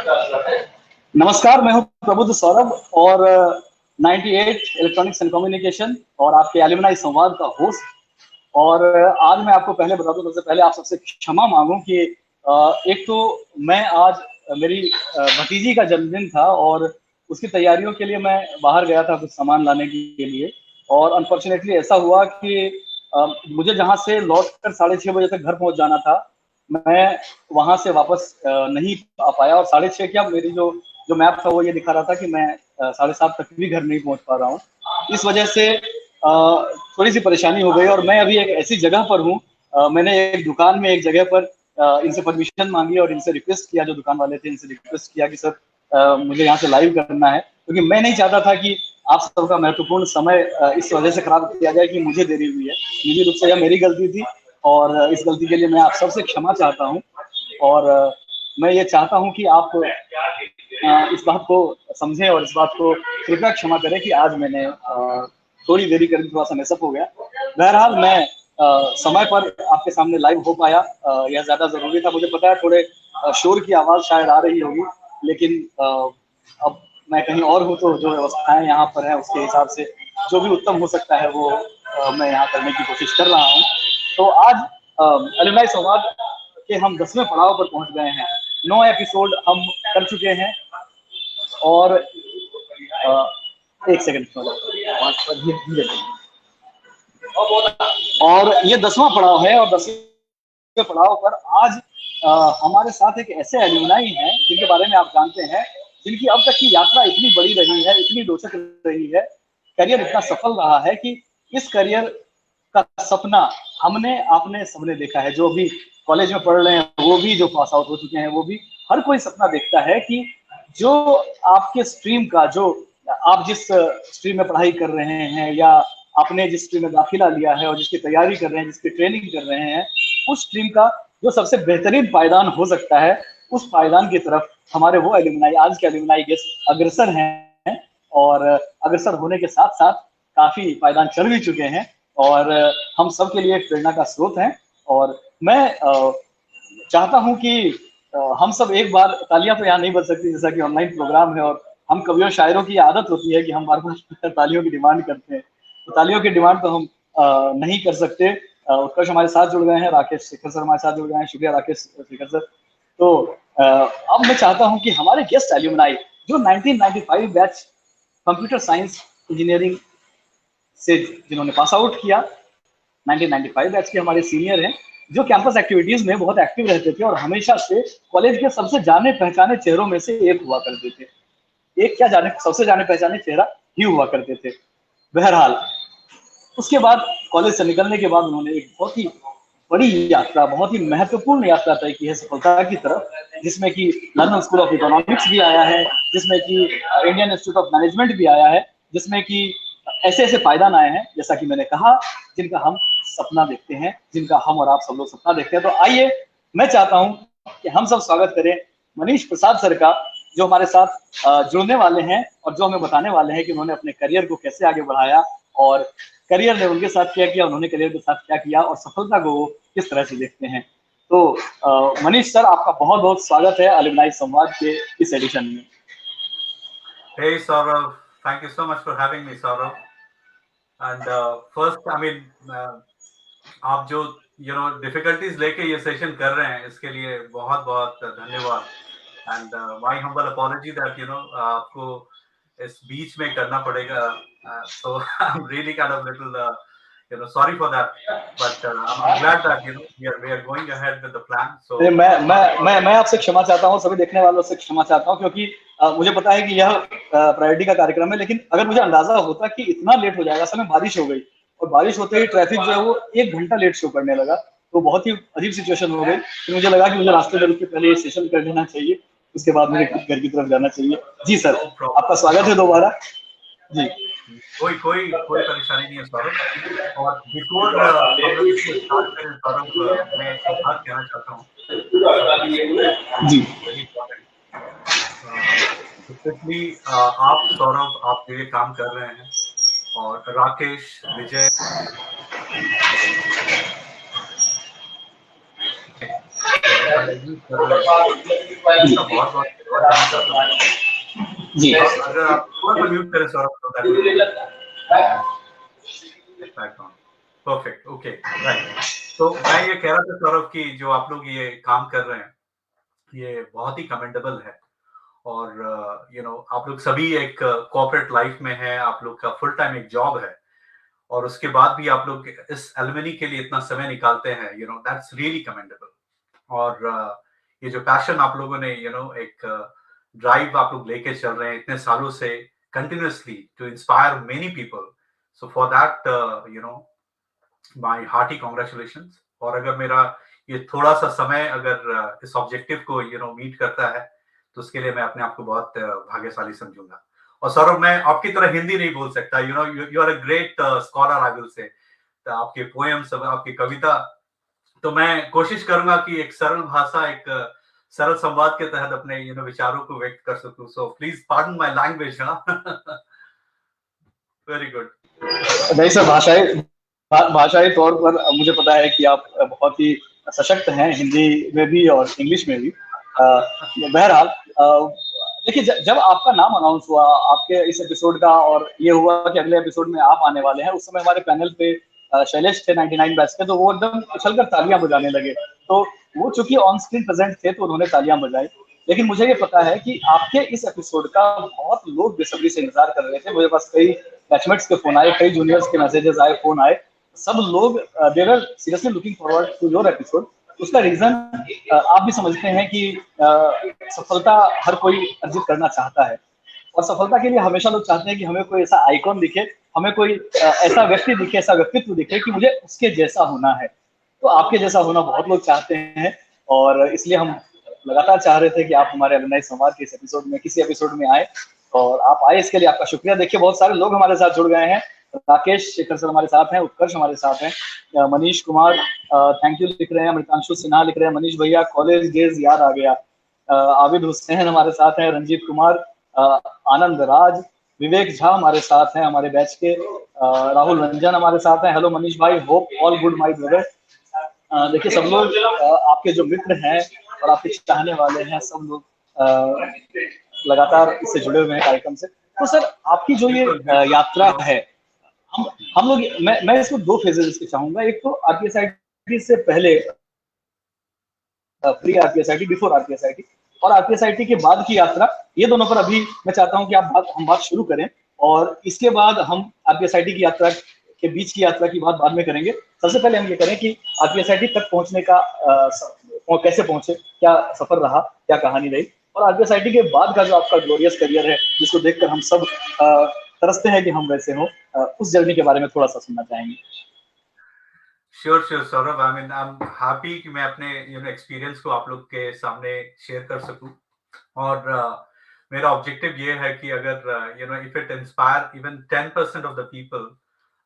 नमस्कार, मैं हूं प्रबुद्ध सौरभ और 98 इलेक्ट्रॉनिक्स एंड कम्युनिकेशन और आपके एलुमनाई संवाद का होस्ट। और आज मैं आपको पहले बता दूं, सबसे पहले आप सबसे क्षमा मांगूं कि एक तो मैं आज मेरी भतीजी का जन्मदिन था और उसकी तैयारियों के लिए मैं बाहर गया था कुछ सामान लाने के लिए। और अनफॉर्चुनेटली ऐसा हुआ कि मुझे जहां से लौटकर 6:30 बजे तक घर पहुंच जाना था, मैं वहां से वापस नहीं आ पाया। और 6:30 क्या, मेरी जो मैप था वो ये दिखा रहा था कि मैं 7:30 तक भी घर नहीं पहुंच पा रहा हूँ। इस वजह से थोड़ी सी परेशानी हो गई और मैं अभी एक ऐसी जगह पर हूँ। मैंने एक दुकान में एक जगह पर इनसे परमिशन मांगी और इनसे रिक्वेस्ट किया, जो दुकान वाले थे इनसे रिक्वेस्ट किया कि सर मुझे यहाँ से लाइव करना है, क्योंकि मैं नहीं चाहता था कि आप सबका महत्वपूर्ण समय इस वजह से खराब किया जाए कि मुझे देरी हुई है। निजी रूप से यह मेरी गलती थी और इस गलती के लिए मैं आप सबसे क्षमा चाहता हूँ। और मैं ये चाहता हूँ कि आप इस बात को समझें और इस बात को कृपया क्षमा करें कि आज मैंने थोड़ी देरी करके थोड़ा सा मिसअप हो गया। बहरहाल मैं समय पर आपके सामने लाइव हो पाया, यह ज्यादा जरूरी था। मुझे पता है थोड़े शोर की आवाज शायद आ रही होगी, लेकिन अब मैं कहीं और हूँ तो जो व्यवस्थाएं यहाँ पर है उसके हिसाब से जो भी उत्तम हो सकता है वो मैं यहाँ करने की कोशिश कर रहा हूँ। तो आज एलुमनाई संवाद के हम 10वें पड़ाव पर पहुंच गए हैं। 9 एपिसोड हम कर चुके हैं और एक सेकंड, और ये 10वां पड़ाव है। और 10वें पड़ाव पर आज हमारे साथ एक ऐसे एलुमनाई हैं जिनके बारे में आप जानते हैं, जिनकी अब तक की यात्रा इतनी बड़ी रही है, इतनी रोचक रही है, करियर इतना सफल रहा है कि इस करियर का सपना हमने आपने सबने देखा है। जो भी कॉलेज में पढ़ रहे हैं वो भी, जो पास आउट हो चुके हैं वो भी, हर कोई सपना देखता है कि जो आपके स्ट्रीम का, जो आप जिस स्ट्रीम में पढ़ाई कर रहे हैं या आपने जिस स्ट्रीम में दाखिला लिया है और जिसकी तैयारी कर रहे हैं, जिसकी ट्रेनिंग कर रहे हैं, उस स्ट्रीम का जो सबसे बेहतरीन पायदान हो सकता है, उस पायदान की तरफ हमारे वो एलुमनाई, आज के एलुमनाई गेस्ट अग्रसर हैं। और अग्रसर होने के साथ साथ काफी पायदान चढ़ भी चुके हैं और हम सब के लिए एक प्रेरणा का स्रोत हैं। और मैं चाहता हूं कि हम सब एक बार, तालियां तो यहाँ नहीं बज सकती जैसा कि ऑनलाइन प्रोग्राम है और हम कवियों शायरों की आदत होती है कि हम बार बार तालियों की डिमांड करते हैं, तो तालियों की डिमांड तो हम नहीं कर सकते। उत्कर्ष हमारे साथ जुड़ गए हैं, राकेश शेखर सर हमारे साथ जुड़ गए हैं, शुक्रिया राकेश शेखर सर। तो अब मैं चाहता हूं कि हमारे गेस्ट एल्यूमनाई जो 1995 बैच कंप्यूटर साइंस इंजीनियरिंग से जिन्होंने पास आउट किया, 1995 बैच के हमारे सीनियर हैं, जो कैंपस एक्टिविटीज में बहुत एक्टिव रहते थे और हमेशा से कॉलेज के सबसे जाने पहचाने चेहरों में से एक हुआ करते थे। एक क्या जाने, सबसे जाने पहचाने चेहरा ही हुआ करते थे। बहरहाल उसके बाद कॉलेज से निकलने के बाद उन्होंने एक बहुत ही बड़ी यात्रा, बहुत ही महत्वपूर्ण यात्रा तय की है सफलता की तरफ, जिसमें कि लंदन स्कूल ऑफ इकोनॉमिक्स भी आया है, जिसमें कि इंडियन इंस्टीट्यूट ऑफ मैनेजमेंट भी आया है, जिसमें कि ऐसे ऐसे पायदान आए हैं, जैसा कि मैंने कहा, जिनका हम सपना देखते हैं, जिनका हम और आप सब लोग सपना देखते हैं। तो आइए, मैं चाहता हूं कि हम सब स्वागत करें मनीष प्रसाद सर का, जो हमारे साथ जुड़ने वाले हैं और जो हमें बताने वाले हैं कि उन्होंने अपने करियर को कैसे आगे बढ़ाया और करियर ने उनके साथ क्या किया, उन्होंने करियर के साथ क्या किया और सफलता को वो किस तरह से देखते हैं। तो मनीष सर, आपका बहुत बहुत स्वागत है एलुमनाई संवाद के इस एडिशन में। Hey Saurav, thank you so much for having me, Saurav. And first, I mean, आप जो difficulties लेके ये सेशन कर रहे हैं, इसके लिए बहुत बहुत धन्यवाद. And my humble apology that आपको इस बीच में करना पड़ेगा. So I'm really kind of little sorry for that, but I'm glad that we are going ahead with the plan. So मैं आपसे क्षमा चाहता हूँ, सभी देखने वालों से क्षमा चाहता हूँ, क्योंकि मुझे पता है कि यह प्रायोरिटी का कार्यक्रम है, लेकिन अगर मुझे अंदाजा होता कि इतना लेट हो जाएगा, समय बारिश हो गई और बारिश होते ही ट्रैफिक जो है वो 1 घंटा लेट शो करने लगा, तो बहुत ही अजीब सिचुएशन हो गई। तो मुझे लगा कि मुझे रास्ते में रुक के पहले ये सेशन कर लेना चाहिए, उसके बाद मुझे घर की तरफ जाना चाहिए। जी सर, आपका स्वागत है दोबारा जी। कोई परेशानी नहीं है सौरभ। और बिफोर हम लोग इसको स्टार्ट करें सौरभ, मैं एक बात कहना चाहता हूँ जी। स्पेशली आप सौरभ, आप ये काम कर रहे हैं और राकेश, विजय, बहुत बहुत करना चाहता हूँ जी अगर आप थोड़ा सा म्यूट करें सौरभ तो that background perfect okay right तो मैं ये कह रहा था सौरभ कि जो आप लोग ये काम कर रहे हैं ये बहुत ही कमेंडेबल है और आप लोग सभी एक कॉर्पोरेट लाइफ में है आप लोग का फुल टाइम एक जॉब है और उसके बाद भी आप लोग इस एलुमनी के लिए इतना समय निकालते हैं दैट्स रियली कमेंडेबल और ये जो पैशन आप लोगों ने एक ड्राइव आप लोग लेके चल रहे हैं इतने सालों से continuously to inspire many people so for that my hearty congratulations और अगर मेरा ये थोड़ा सा समय अगर इस ऑब्जेक्टिव को मीट करता है तो उसके लिए मैं अपने आप को बहुत भाग्यशाली समझूंगा और सौरभ मैं आपकी तरह हिंदी नहीं बोल सकता you are a great scholar I will say आपके पोएम्स आपकी कविता तो मैं कोशिश करूंगा कि एक सरल भाषा एक सरल संवाद के तहत अपने विचारों को व्यक्त कर सकूं so please pardon my language very good नहीं सर, भाषाई तौर पर मुझे पता है कि आप बहुत ही सशक्त हैं हिंदी में भी और इंग्लिश में भी। बहरहाल देखिए, जब आपका नाम अनाउंस हुआ आपके इस एपिसोड का और ये हुआ कि अगले एपिसोड में आप आने वाले हैं, उस समय हमारे पैनल पे शैलेश थे 99 बैच के, तो वो एकदम उछलकर तालियां बजाने लगे। तो वो चूंकि ऑन स्क्रीन प्रेजेंट थे तो उन्होंने तालियां बजाई। लेकिन मुझे ये पता है कि आपके इस एपिसोड का बहुत लोग बेसब्री से इंतजार कर रहे थे। मुझे पास कई बैचमेट्स के फोन आए, कई जूनियर्स के मैसेजेस आए, फोन आए। सब लोग they were seriously looking forward to your episode. उसका रीजन आप भी समझते हैं कि सफलता हर कोई अर्जित करना चाहता है और सफलता के लिए हमेशा लोग चाहते हैं कि हमें कोई ऐसा आइकॉन दिखे, हमें कोई ऐसा व्यक्ति दिखे, ऐसा व्यक्तित्व दिखे कि मुझे उसके जैसा होना है। तो आपके जैसा होना बहुत लोग चाहते हैं और इसलिए हम लगातार चाह रहे थे कि आप हमारे अलुमनाई संवाद के इस एपिसोड में किसी एपिसोड में आए और आप आए, इसके लिए आपका शुक्रिया। देखिए, बहुत सारे लोग हमारे साथ जुड़ गए हैं। राकेश शेखर सर हमारे साथ हैं, उत्कर्ष हमारे साथ हैं, मनीष कुमार थैंक यू लिख रहे हैं, अमृतांशु सिन्हा लिख रहे हैं, मनीष भैया कॉलेज डेज याद आ गया, आबिद हुसैन हमारे साथ हैं, रंजीत कुमार, आनंद राज, विवेक झा हमारे साथ हैं हमारे बैच के, राहुल रंजन हमारे साथ हैं। हेलो मनीष भाई, hope all good my brother. देखिए, सब लोग आपके जो मित्र हैं और आपके चाहने वाले हैं, सब लोग लगातार इससे जुड़े हुए हैं कार्यक्रम से। तो सर, आपकी जो ये यात्रा है, हम लोग मैं इसको दो फेजेस इसके चाहूंगा। एक तो आरपीएसआईटी से पहले, प्री आरपीएसआईटी, बिफोर आरपीएसआईटी, और आरपीएसआईटी के बाद की यात्रा। ये दोनों पर अभी मैं चाहता हूं कि हम बात शुरू करें और इसके बाद हम आरपीएसआईटी की यात्रा के बीच की यात्रा की बात बाद में करेंगे। सबसे पहले हम ये करें कि आरपीएसआईटी तक पहुंचने का कैसे पहुंचे, क्या सफर रहा, क्या कहानी रही, और आरपीएसआईटी के बाद का जो आपका ग्लोरियस करियर है जिसको देखकर हम सब तरसते हैं कि हम वैसे हों, उस जर्नी के बारे में थोड़ा सा सुनना चाहेंगे। Sure Saurabh, I mean I am happy कि मैं अपने एक्सपीरियंस को आप लोग के सामने शेयर कर सकूं और मेरा ऑब्जेक्टिव ये है कि अगर if it inspire even 10% of the people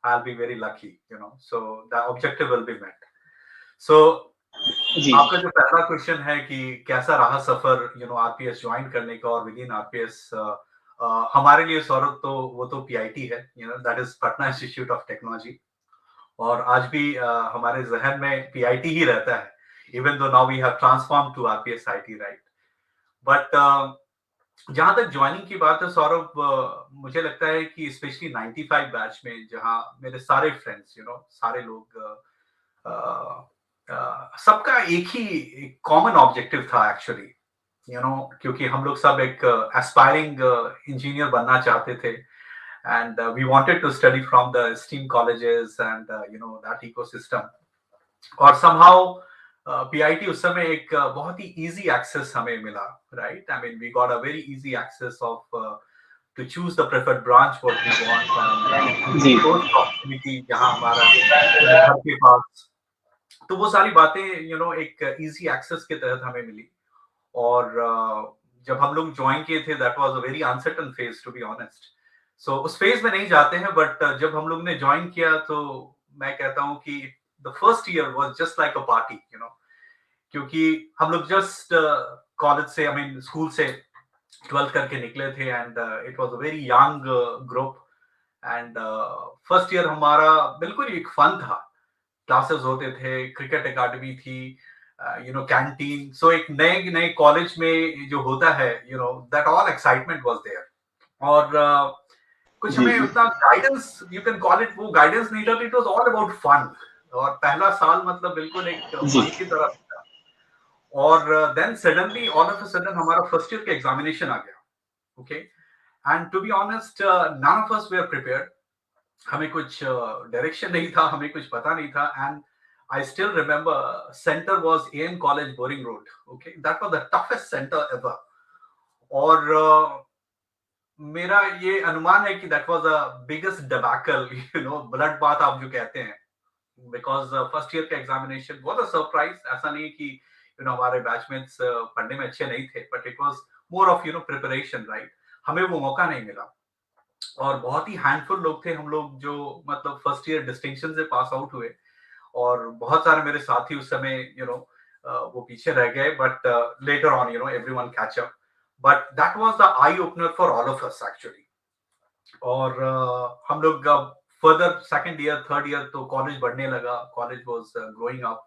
I will be very lucky, so the objective will be met. So आपका जो पहला क्वेश्चन है कि कैसा रहा सफर आरपीएस ज्वाइन करने का और विद इन आरपीएस, हमारे लिए सौरभ तो वो तो पीआईटी है, that is Patna institute of technology, और आज भी हमारे जहन में पीआईटी ही रहता है, even though now we have transform to RPS IT, right. But जहां तक ज्वाइनिंग की बात है सौरभ, मुझे लगता है कि स्पेशली 95 बैच में जहां मेरे सारे फ्रेंड्स सारे लोग सबका एक ही कॉमन ऑब्जेक्टिव था एक्चुअली, क्योंकि हम लोग सब एक एस्पायरिंग इंजीनियर बनना चाहते थे and we wanted to study from the STEAM colleges and that ecosystem, और somehow PIT उस समय एक बहुत ही easy access हमें मिला, right? I mean we got a very easy access of to choose the preferred branch what we want and course opportunity जहाँ हमारा घर के पास, तो वो सारी बातें एक easy access के तहत हमें मिली। और जब हम लोग ज्वाइन किए थे that was a very uncertain phase to be honest, सो उस फेज में नहीं जाते हैं, बट जब हम लोग ने ज्वाइन किया तो मैं कहता हूं कि the first year was just like a party, क्योंकि हम लोग जस्ट कॉलेज से, आई मीन स्कूल से 12th करके निकले थे and it was a very young group and first year हमारा बिल्कुल एक फन था, क्लासेस होते थे, क्रिकेट एकेडमी थी, कैंटीन. सो एक नए नए कॉलेज में जो होता है, that all excitement was there. और कुछ जी हमें जी उतना guidance, you can call it, वो गाइडेंस नहीं था. It was all about fun. और पहला साल मतलब बिल्कुल एक जी फन की तरह था. और then suddenly all of a sudden हमारा फर्स्ट ईयर का एग्जामिनेशन आ गया. Okay. And to be honest, none of us were prepared. हमें कुछ डायरेक्शन नहीं था, हमें कुछ पता नहीं था. And I still remember center was AN College Boring Road. Okay, that was the toughest center ever. और मेरा ये अनुमान है कि that was the biggest debacle, blood bath आप जो कहते हैं. Because फर्स्ट ईयर का एग्जामिनेशन was a surprise. ऐसा नहीं कि हमारे बैचमेट्स पढ़ने में अच्छे नहीं थे, but it was more of preparation, right? हमें वो मौका नहीं मिला. और बहुत ही हैंडफुल लोग थे हम लोग जो मतलब फर्स्ट ईयर डिस्टिंक्शन से पास आउट हुए. और बहुत सारे मेरे साथी उस समय वो पीछे रह गए. But later on everyone catch up. But that was the eye opener for all of us actually. और हम लोग further second year third year तो कॉलेज बढ़ने लगा. College was growing up.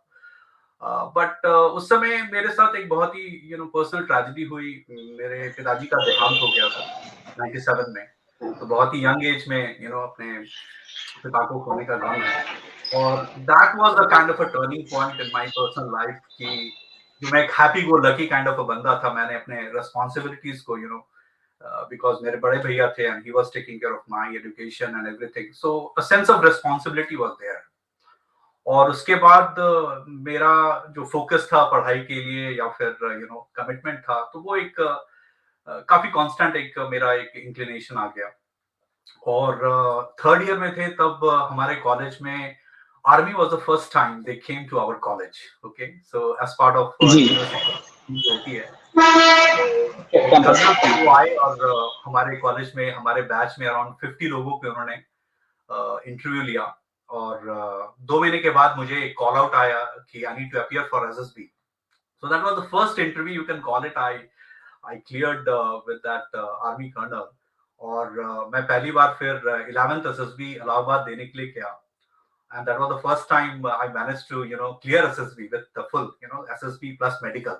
But उस समय मेरे साथ एक बहुत ही पर्सनल ट्रेजेडी हुई. मेरे पिताजी का देहांत हो गया था 97 में. तो बहुत ही यंग एज में अपने पिता को खोने का गम है. और that was the kind of a turning point in my personal life कि जो मैं एक happy go lucky kind of a बंदा था. मैंने अपने रिस्पांसिबिलिटीज को बिकॉज मेरे बड़े भैया थे and he was taking care of my education and everything. So a sense of responsibility was there. और उसके बाद मेरा जो फोकस था पढ़ाई के लिए या फिर कमिटमेंट था, तो वो एक काफी कांस्टेंट एक मेरा एक इंक्लिनेशन आ गया. और थर्ड ईयर में थे तब हमारे कॉलेज में army was the first time they came to our college. Okay. So as part of जी यूनिवर्सिटी होती है. तो एक कैंपस. कर्नल थे वो आए और हमारे कॉलेज में हमारे बैच में अराउंड 50 लोगों पे उन्होंने इंटरव्यू लिया. और 2 महीने के बाद मुझे एक कॉल आउट आया कि I need to appear for SSB. So that was the first interview you can call it. I cleared with that army colonel. और मैं पहली बार फिर 11th एसएसबी इलाहाबाद देने के लिए गया. And that was the first time I managed to clear SSB with the full SSB plus medical.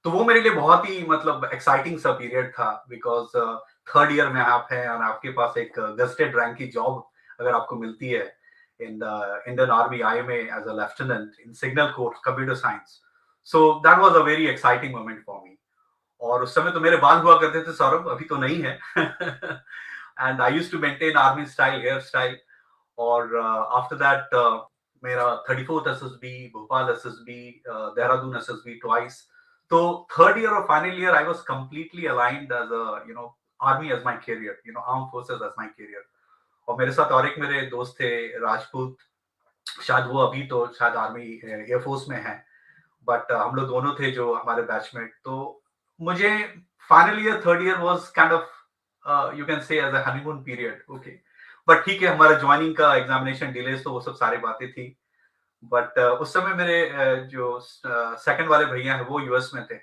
तो वो मेरे लिए बहुत ही मतलब एक्साइटिंग सा पीरियड था. बिकॉज थर्ड ईयर में आप हैं और आपके पास एक गस्टेड रैंक की जॉब अगर आपको मिलती है in the Indian army IMA as a lieutenant in signal corps computer science. So that was a very exciting moment for me. और उस समय तो मेरे बाल हुआ करते थे सौरभ, अभी तो नहीं है. And I used to maintain army style hair style. और आफ्टर दैट मेरा 34th SSB, Bhopal SSB, Dehradun SSB twice. तो थर्ड ईयर और final year I was completely aligned as a army as my career, arm forces as my career. और मेरे साथ और एक मेरे दोस्त थे राजपूत. शायद वो अभी तो शायद आर्मी एयरफोर्स में है. बट हम लोग दोनों थे जो हमारे बैचमेट. तो मुझे final year third year was kind of you can say as a honeymoon period. Okay. But ठीक है, हमारा ज्वाइनिंग का एग्जामिनेशन डिलेस तो वो सब सारी बातें थी. बट उस समय मेरे जो सेकंड वाले भैया हैं वो यूएस में थे.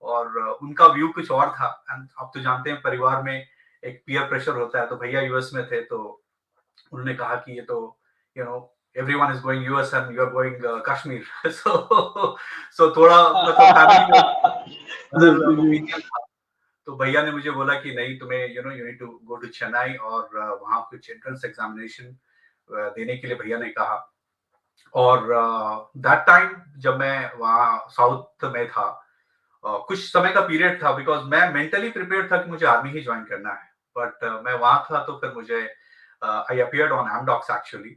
और उनका व्यू कुछ और था. एंड आप तो जानते हैं परिवार में एक पीयर प्रेशर होता है. तो भैया यूएस में थे तो उन्होंने कहा कि ये तो you know everyone is going US and you are going Kashmir. So थोड़ा मतलब फैमिली में ओपिनियन था. तो भैया ने मुझे बोला कि नहीं, तुम्हें you need to go to Chennai और वहां कुछ एंट्रेंस एग्जामिनेशन देने के लिए भैया ने कहा. और दैट टाइम जब मैं वहाँ साउथ में था, कुछ समय का पीरियड था. बिकॉज मैं मेंटली प्रिपेयर्ड था कि मुझे आर्मी ही ज्वाइन करना है. बट मैं वहां था तो फिर मुझे आई अपीयर्ड ऑन एमडॉक्स एक्चुअली.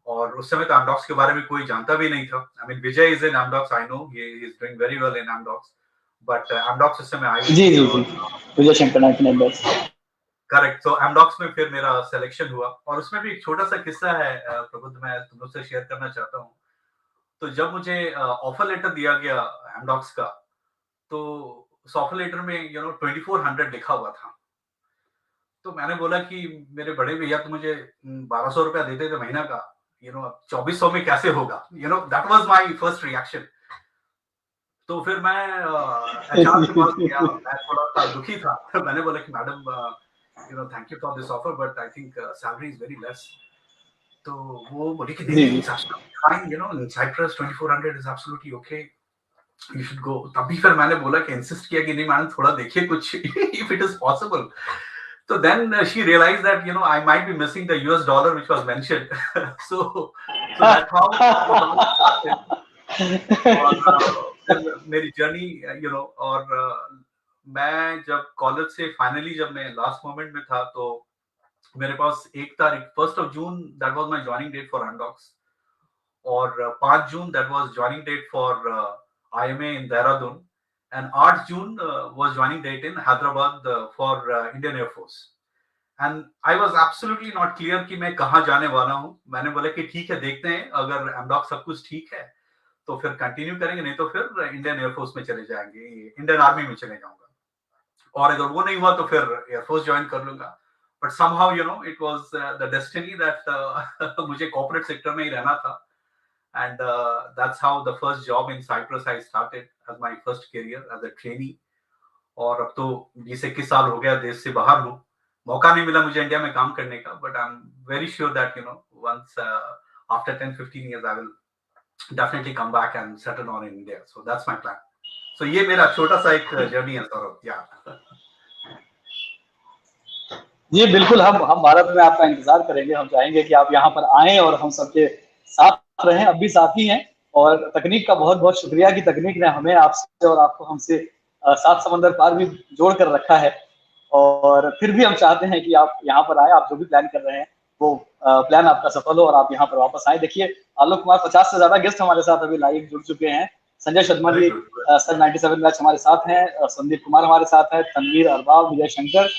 और उस समय तो एमडॉक्स के बारे में कोई जानता भी नहीं था. I mean Vijay is in Amdocs, I know he is doing very well in Amdocs. But Amdocs उस समय आई जी थी. जी और जी विजय शंकर नायक ने बस. करेक्ट. तो एमडॉक्स में फिर मेरा सिलेक्शन हुआ. और उसमें भी एक छोटा सा किस्सा है प्रबुद्ध, मैं तुम लोग से शेयर करना चाहता हूँ. तो जब मुझे ऑफर लेटर दिया गया एमडॉक्स का, तो उस ऑफर लेटर में 2400 लिखा हुआ था. तो मैंने बोला कि मेरे बड़े भैया तो मुझे 1200 रुपया देते थे महीना का, 2400 में कैसे होगा. That was my first reaction. तो फिर मैं एचआर के पास गया. मैं थोड़ा सा दुखी था. मैंने बोला कि madam, thank you for this offer but I think salary is very less. तो वो बोली कि जी नहीं, जी। It's absolutely fine, in Cyprus 2400 is absolutely okay, you should go. तभी फिर मैंने बोला कि इंसिस्ट किया कि नहीं मैडम थोड़ा देखिए कुछ if it is possible. So then she realized that I might be missing the US dollar which was mentioned. So that's how it all started. और फिर मेरी जर्नी और मैं जब कॉलेज से फाइनली जब मैं लास्ट मोमेंट में था तो मेरे पास 1 तारीख 1 June that was my joining date for undocs, और 5 June that was joining date for IMA in Dehradun, and 8 June was joining date in Hyderabad for Indian air force. And I was absolutely not clear कि मैं कहाँ जाने वाला हूँ। मैंने बोला कि ठीक है देखते हैं, अगर एमडॉक सब कुछ ठीक है तो फिर कंटिन्यू करेंगे, नहीं तो फिर इंडियन एयरफोर्स में चले जाएंगे, इंडियन आर्मी में चले जाऊंगा, और अगर वो नहीं हुआ तो फिर एयरफोर्स ज्वाइन कर लूंगा। But somehow it was the destiny that मुझे कॉर्पोरेट सेक्टर में ही रहना था, and that's how the first job in Cyprus I started as my first career as a trainee. और अब तो 20-21 साल हो गया देश से बाहर हूँ, मौका नहीं मिला मुझे इंडिया में काम करने का, but I am very sure that once after 10-15 years I will definitely come back and settle on in India. So that's my plan. So ये मेरा छोटा सा एक जर्नी है सौरभ। या जी बिल्कुल, हम भारत में आपका इंतजार करेंगे। हम चाहेंगे कि आप यहाँ पर आएं और हम सबके साथ रहें, अब भी साथ ही हैं। और तकनीक का बहुत बहुत शुक्रिया कि तकनीक ने हमें आपसे और आपको हमसे 7 समंदर पार भी जोड़ कर रखा है। और फिर भी हम चाहते हैं कि आप यहाँ पर आए, आप जो भी प्लान कर रहे हैं वो प्लान आपका सफल हो और आप यहाँ पर वापस आए। देखिए आलोक कुमार, 50 से ज्यादा गेस्ट हमारे साथ अभी लाइव जुड़ चुके हैं। संजय शर्मा वेरी जी गुड। सर 97 बैच हमारे साथ हैं, संदीप कुमार हमारे साथ है, तनवीर अरबाब, विजय शंकर,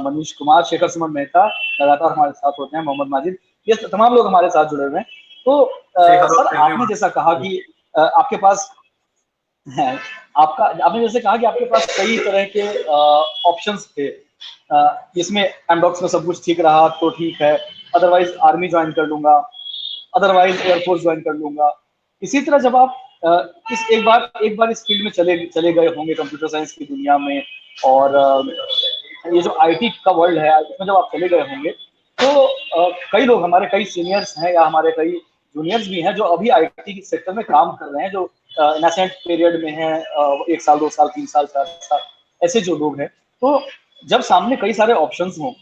मनीष कुमार, शेखर सुमन मेहता लगातार हमारे साथ होते हैं, मोहम्मद माजिद, ये तमाम लोग हमारे साथ जुड़े हुए हैं। तो से हेलो सर आपने एवरीवन। जैसा कहा कि आपके पास है, आपने जैसे कहा कि आपके पास कई तरह के ऑप्शंस थे। इसमें एमडॉक्स में सब कुछ ठीक रहा तो ठीक है, अदरवाइज आर्मी ज्वाइन कर लूंगा, अदरवाइज एयरफोर्स ज्वाइन कर लूंगा। इसी तरह जब आप इस एक बार इस फील्ड में चले चले गए होंगे कंप्यूटर साइंस की दुनिया में, और ये जो आईटी का वर्ल्ड है इसमें जब आप चले गए होंगे तो कई लोग, हमारे कई सीनियर्स हैं या हमारे कई जूनियर्स भी हैं जो अभी आईटी सेक्टर में काम कर रहे हैं, जो नेसेंट पीरियड में हैं, 1 साल 2 साल 3 साल 4 साल, ऐसे जो लोग हैं। तो जब सामने कई सारे ऑप्शंस हों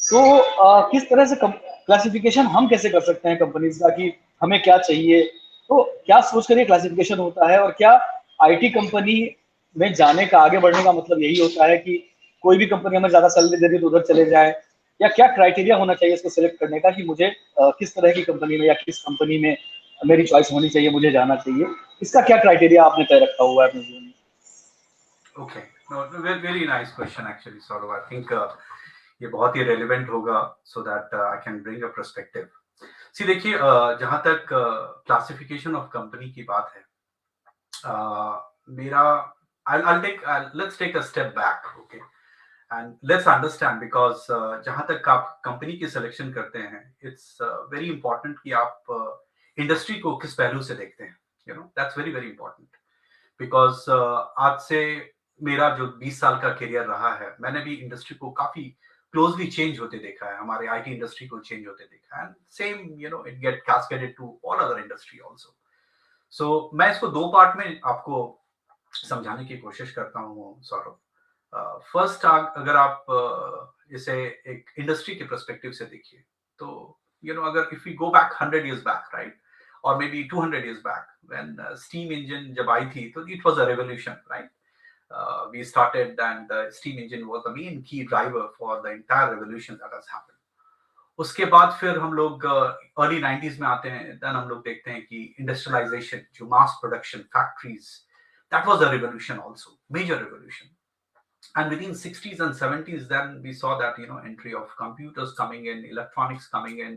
तो किस तरह से क्लासिफिकेशन हम कैसे कर सकते हैं कंपनीज का कि हमें क्या चाहिए? तो क्या सोच कर ये क्लासिफिकेशन होता है, और क्या आईटी कंपनी में जाने का, आगे बढ़ने का मतलब यही होता है कि कोई भी कंपनी हमें ज्यादा सैलरी दे रही है तो उधर चले जाए, या क्या क्राइटेरिया होना चाहिए इसको सिलेक्ट करने का कि मुझे किस तरह की कंपनी में या किस कंपनी में मेरी चॉइस होनी चाहिए, मुझे जाना चाहिए? इसका क्या क्राइटेरिया आपने तय रखा हुआ है अपने जीवन में? Okay, very nice question actually Saurabh. I think ये बहुत ही रेलिवेंट होगा, so that I can bring a perspective. See देखिए, जहां तक क्लासिफिकेशन ऑफ कंपनी की बात है, मेरा let's take a step back, okay, and let's understand, because जहां तक आप कंपनी की सिलेक्शन करते हैं, इट्स वेरी इंपॉर्टेंट कि आप इंडस्ट्री को किस पहलू से देखते हैं, that's very very important. Because आज से मेरा जो 20 साल का करियर रहा है, मैंने भी इंडस्ट्री को काफी क्लोजली चेंज होते देखा है, हमारे आईटी इंडस्ट्री को चेंज होते देखा है, and same it get cascaded to all other industry also. So मैं इसको 2 पार्ट में आपको समझाने की कोशिश करता हूँ सौरभ। फर्स्ट, अगर आप इसे एक इंडस्ट्री के पर्सपेक्टिव से देखिए, तो अगर if you go back 100 years back, right, or maybe 200 years back, when steam engine जब आई थी, तो it was a revolution, right? We started, and the steam engine was the main key driver for the entire revolution that has happened. उसके बाद फिर हम लोग early 90s में आते हैं, देन हम लोग देखते हैं कि इंडस्ट्रियलाइजेशन, जो mass production, factories, that was a revolution also, major revolution. And within 60s and 70s, then we saw that entry of computers coming in, electronics coming in,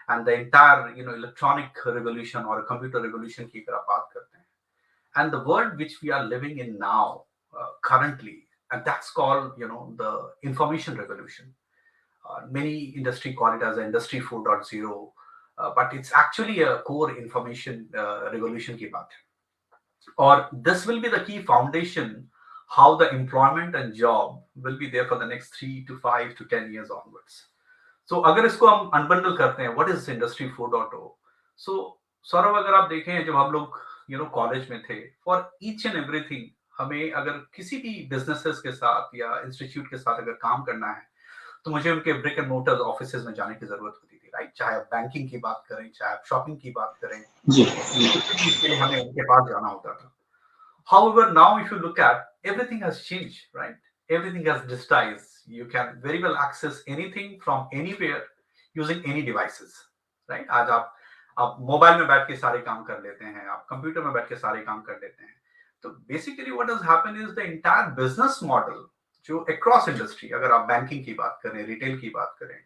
and the entire electronic revolution or computer revolution की अगर आप बात करते हैं, and the world which we are living in now, currently, and that's called the information revolution. Many industry call it as industry 4.0, but it's actually a core information revolution की बात है, or this will be the key foundation how the employment and job will be there for the next 3 to 5 to 10 years onwards. सो अगर इसको हम unbundle करते हैं, what is industry 4.0? सो सौरभ, अगर आप देखें जब हम लोग कॉलेज में थे, फॉर ईच एंड एवरीथिंग हमें अगर किसी भी बिजनेसेस के साथ या इंस्टीट्यूट के साथ अगर काम करना है, तो मुझे उनके ब्रिक एंड मोटर ऑफिसेज में जाने की जरूरत होती थी, राइट? चाहे आप बैंकिंग की बात करें, चाहे आप शॉपिंग की बात करें, जी किसी भी इसके लिए हमें उनके पास जाना होता था। However, now if you look at, everything has changed, right? Everything has digitized. You can very well access anything from anywhere using any devices, right? आज आप मोबाइल में बैठ के सारे काम कर लेते हैं, आप कंप्यूटर में बैठ के सारे काम कर लेते हैं। तो basically what has happened is the entire business model जो अक्रॉस इंडस्ट्री, अगर आप बैंकिंग की बात करें, रिटेल की बात करें,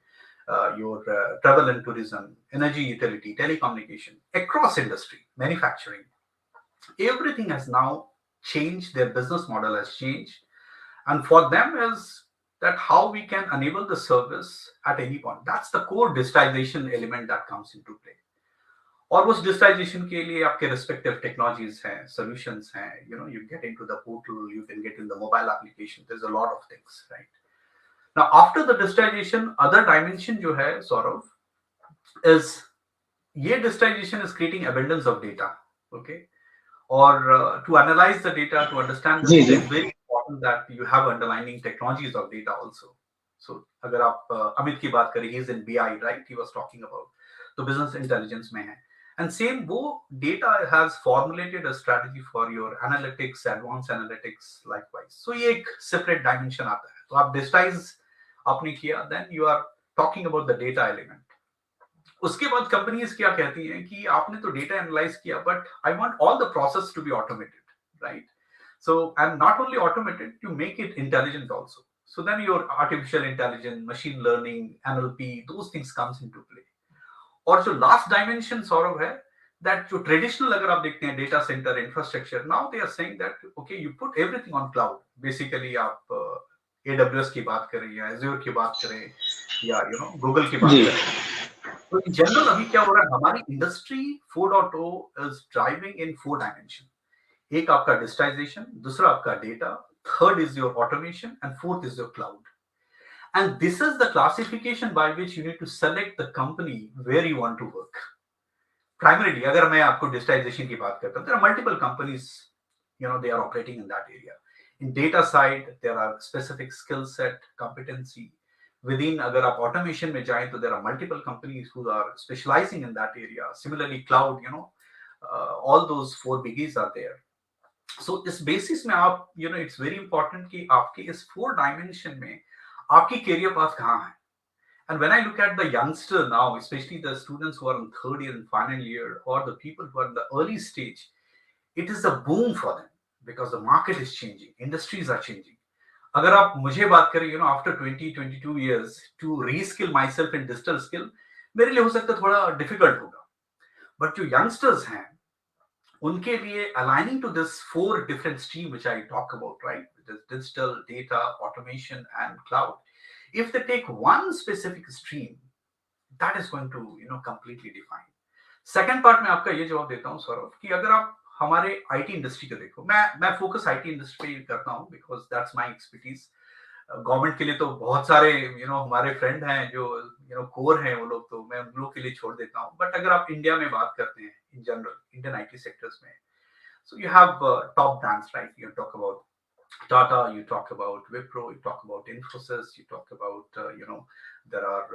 your travel and tourism, energy utility, telecommunication, across industry, manufacturing, everything has now changed. Their business model has changed, and for them is that how we can enable the service at any point. That's the core digitization element that comes into play. और उस digitization के लिए आपके respective technologies हैं, solutions हैं, you get into the portal, you can get in the mobile application. There's a lot of things, right? Now after the digitization, other dimension जो है Saurabh, is ये digitization is creating abundance of data, okay? Or to analyze the data, to understand the ji data, ji it's very important that you have underlying technologies of data also. So अगर आप अमित की बात करें, he is in BI, right? He was talking about तो business intelligence में है, and same वो data has formulated a strategy for your analytics, advanced analytics likewise. So ये एक separate dimension आता है. तो आप digitize आपने किया, then you are talking about the data element. उसके बाद कंपनीज क्या कहती हैं कि आपने तो डेटा एनालाइज किया, but I want all the process to be automated, right? So and not only automated, to make it intelligent also. So then your artificial intelligence, machine learning, NLP, those things comes into play. और जो last dimension Saurabh है, that जो traditional अगर आप देखते हैं data centre infrastructure, now they are saying that okay you put everything on cloud. Basically आप AWS की बात करें या Azure की बात करें या गूगल की बात जी करें. तो इन जनरल अभी क्या हो रहा है, हमारी industry 4.0 is driving in 4 dimension. एक आपका डिजिटाइजेशन, दूसरा आपका data, third is your automation, and fourth is your cloud. And this is the classification by which you need to select the company where you want to work. Primarily अगर मैं आपको digitisation की बात करता हूं, there are multiple companies, they are operating in that area. In data side, there are specific skill set, competency. Within, agar aap automation mein jaye, to there are multiple companies who are specializing in that area. Similarly, cloud, all those 4 biggies are there. So इस basis में आप, it's very important कि आपके इस 4 dimension में आपकी career path कहाँ है. And when I look at the youngster now, especially the students who are in third year and final year, or the people who are in the early stage, it is a boom for them because the market is changing, industries are changing. अगर आप मुझे बात करें, after 20-22 years to reskill myself in digital skill, मेरे लिए हो सकता है थोड़ा difficult होगा. But जो youngsters हैं, उनके लिए aligning to this 4 different stream which I talk about, right? Which is digital, data, automation, and cloud. If they take one specific stream, that is going to, completely define. Second part में आपका ये जवाब देता हूं सौरभ कि अगर आप हमारे आईटी इंडस्ट्री को देखो, मैं फोकस आईटी इंडस्ट्री पे करता हूं because that's my expertise. Government के लिए तो बहुत सारे हमारे फ्रेंड हैं जो कोर हैं, वो लोग तो मैं उन लोग के लिए छोड़ देता हूं. बट अगर आप इंडिया में बात करते हैं in general Indian IT sectors में, so you have top brands, right? You talk about Tata, you talk about Wipro, you talk about Infosys, you talk about, there are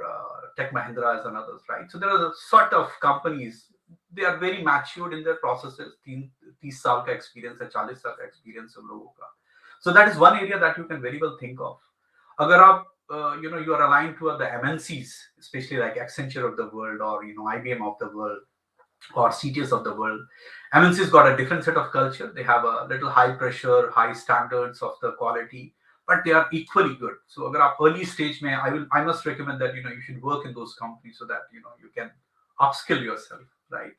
Tech Mahindra as another, right? So there are a sort of companies, they are very matured in their processes. 30 साल का experience है, 40 साल का experience है लोगों का. So that is one area that you can very well think of. अगर आप, you are aligned to the MNCs, especially like Accenture of the world, or IBM of the world, or CTS of the world. MNC's got a different set of culture. They have a little high pressure, high standards of the quality, but they are equally good. So agar aap early stage mein, I must recommend that you should work in those companies so that you can upskill yourself, right?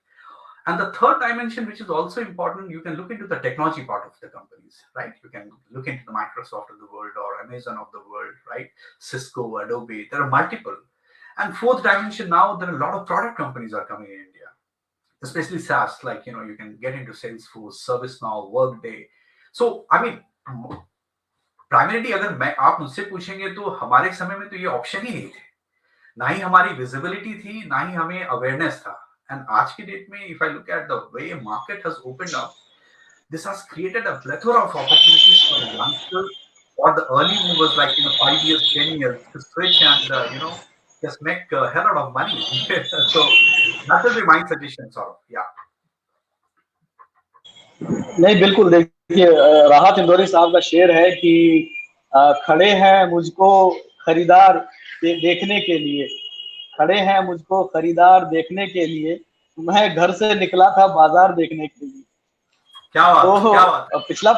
And the third dimension, which is also important, you can look into the technology part of the companies, right? You can look into the Microsoft of the world or Amazon of the world, right? Cisco, Adobe, there are multiple. And fourth dimension, now there are a lot of product companies are coming in India, especially SaaS, like you can get into Salesforce, ServiceNow, Workday. So I mean, primarily अगर आप मुझसे पूछेंगे तो हमारे समय में तो ये ऑप्शन ही नहीं थे. ना ही हमारी विजिबिलिटी थी, ना ही हमें अवेयरनेस था। एंड आज की डेट में if I look at the way market has opened up, this has created a plethora of opportunities for the youngsters or the early movers, like 5 years, 10 years, to switch and just make a hell lot of money. So that will be my suggestion, sort of. Yeah. नहीं, बिल्कुल देखिए, राहत इंदौरी साहब का शेर है कि खड़े हैं मुझको खरीदार देखने के लिए, खड़े हैं मुझको खरीदार देखने के लिए, मैं घर से निकला था बाजार देखने के लिए। क्या बात, क्या बात तो पिछला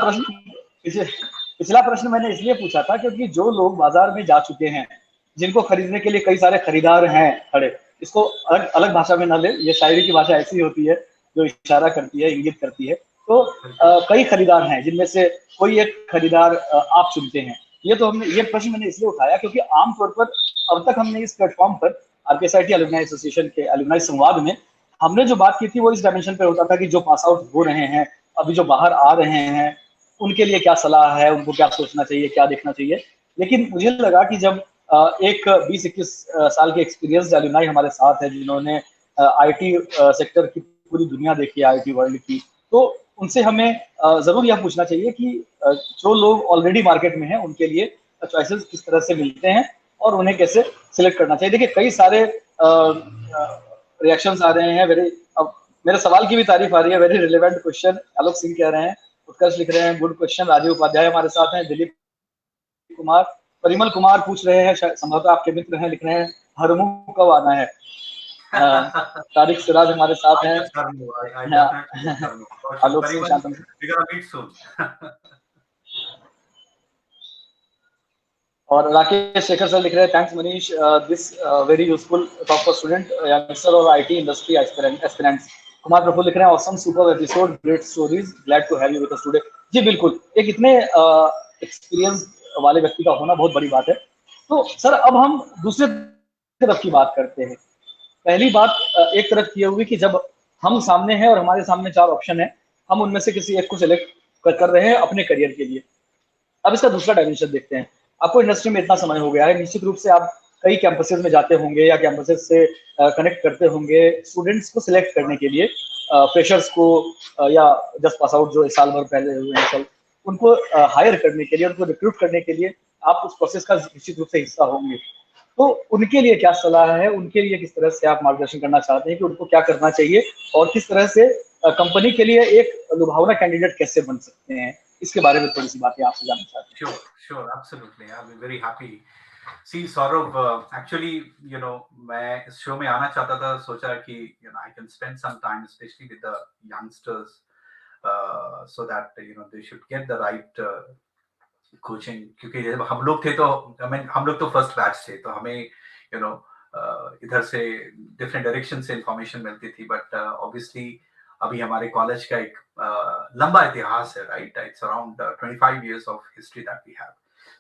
प्रश्न मैंने इसलिए पूछा था क्योंकि जो लोग बाजार में जा चुके हैं, जिनको खरीदने के लिए कई सारे खरीदार हैं खड़े, इसको अलग अलग भाषा में ना ले, ये शायरी की भाषा ऐसी होती है जो इशारा करती है, इंगित करती है। तो कई खरीदार हैं जिनमें से कोई एक खरीदार आप चुनते हैं। ये प्रश्न मैंने इसलिए उठाया क्योंकि आमतौर पर अब तक हमने इस प्लेटफॉर्म पर आरकेएसआईटी अलुमनाई एसोसिएशन के अलुमनाई संवाद में हमने जो बात की थी वो इस डायमेंशन पे होता था कि जो पास आउट हो रहे हैं, अभी जो बाहर आ रहे हैं, उनके लिए क्या सलाह है, उनको क्या सोचना चाहिए, क्या देखना चाहिए। लेकिन मुझे लगा कि जब एक 20-21 साल के एक्सपीरियंस अलुमनाई हमारे साथ है, जिन्होंने आईटी सेक्टर की पूरी दुनिया देखी है, आईटी वर्ल्ड की, तो उनसे हमें जरूर यह पूछना चाहिए कि जो लोग ऑलरेडी मार्केट में हैं उनके लिए चॉइसेस किस तरह से मिलते हैं और उन्हें कैसे सिलेक्ट करना चाहिए। देखिए, कई सारे रिएक्शंस आ रहे हैं। अब मेरे सवाल की भी तारीफ आ रही है, very relevant question, Alok Singh कह रहे हैं, उत्कर्ष लिख रहे हैं, गुड क्वेश्चन, राजीव उपाध्याय हमारे साथ हैं, दिलीप कुमार, परिमल कुमार पूछ रहे हैं, संभवतः आपके मित्र हैं, लिख रहे हैं हरमू कब आना है। तारिक सिराज हमारे साथ हैं, आलोक सिंह, शांतनु और राकेश शेखर सर लिख रहे हैं, thanks Manish, this very useful talk for student youngster और IT industry aspirants. Kumar Prafull लिख रहे हैं, awesome super episode, great stories, glad to have you with us today. जी बिल्कुल, एक इतने एक्सपीरियंस वाले व्यक्ति का होना बहुत बड़ी बात है। तो सर, अब हम दूसरे तरफ की बात करते हैं। पहली बात एक तरफ की हुई कि जब हम सामने हैं और हमारे सामने 4 ऑप्शन है, हम उनमें से किसी एक को सिलेक्ट कर रहे हैं अपने करियर के लिए। अब इसका दूसरा डायमेंशन देखते हैं। आपको इंडस्ट्री में इतना समय हो गया है, निश्चित रूप से आप कई कैंपसेस में जाते होंगे या कैंपसेस से कनेक्ट करते होंगे स्टूडेंट्स को सिलेक्ट करने के लिए, फ्रेशर्स को या जस्ट पास आउट जो साल भर पहले हुए हैं सब, उनको हायर करने के लिए, उनको रिक्रूट करने के लिए आप उस प्रोसेस का निश्चित रूप से हिस्सा होंगे। तो उनके लिए क्या सलाह है, उनके लिए किस तरह से आप मार्गदर्शन करना चाहते हैं कि उनको क्या करना चाहिए और किस तरह से कंपनी के लिए एक लुभावना कैंडिडेट कैसे बन सकते हैं, इसके बारे में थोड़ी सी बातें आपसे जानना चाहते हैं। Sure, absolutely. I'll be very happy. See, Saurav, actually, मैं इस शो में आना चाहता था, सोचा कि I can spend some time, especially with the youngsters, so that they should get the right coaching. क्योंकि जब हम लोग थे तो हम लोग तो फर्स्ट बैच थे, तो हमें इधर से डिफरेंट डायरेक्शन से इंफॉर्मेशन मिलती थी। बट ऑब्वियसली अभी हमारे कॉलेज का एक लंबा इतिहास है, right? It's around 25 years of history that we have.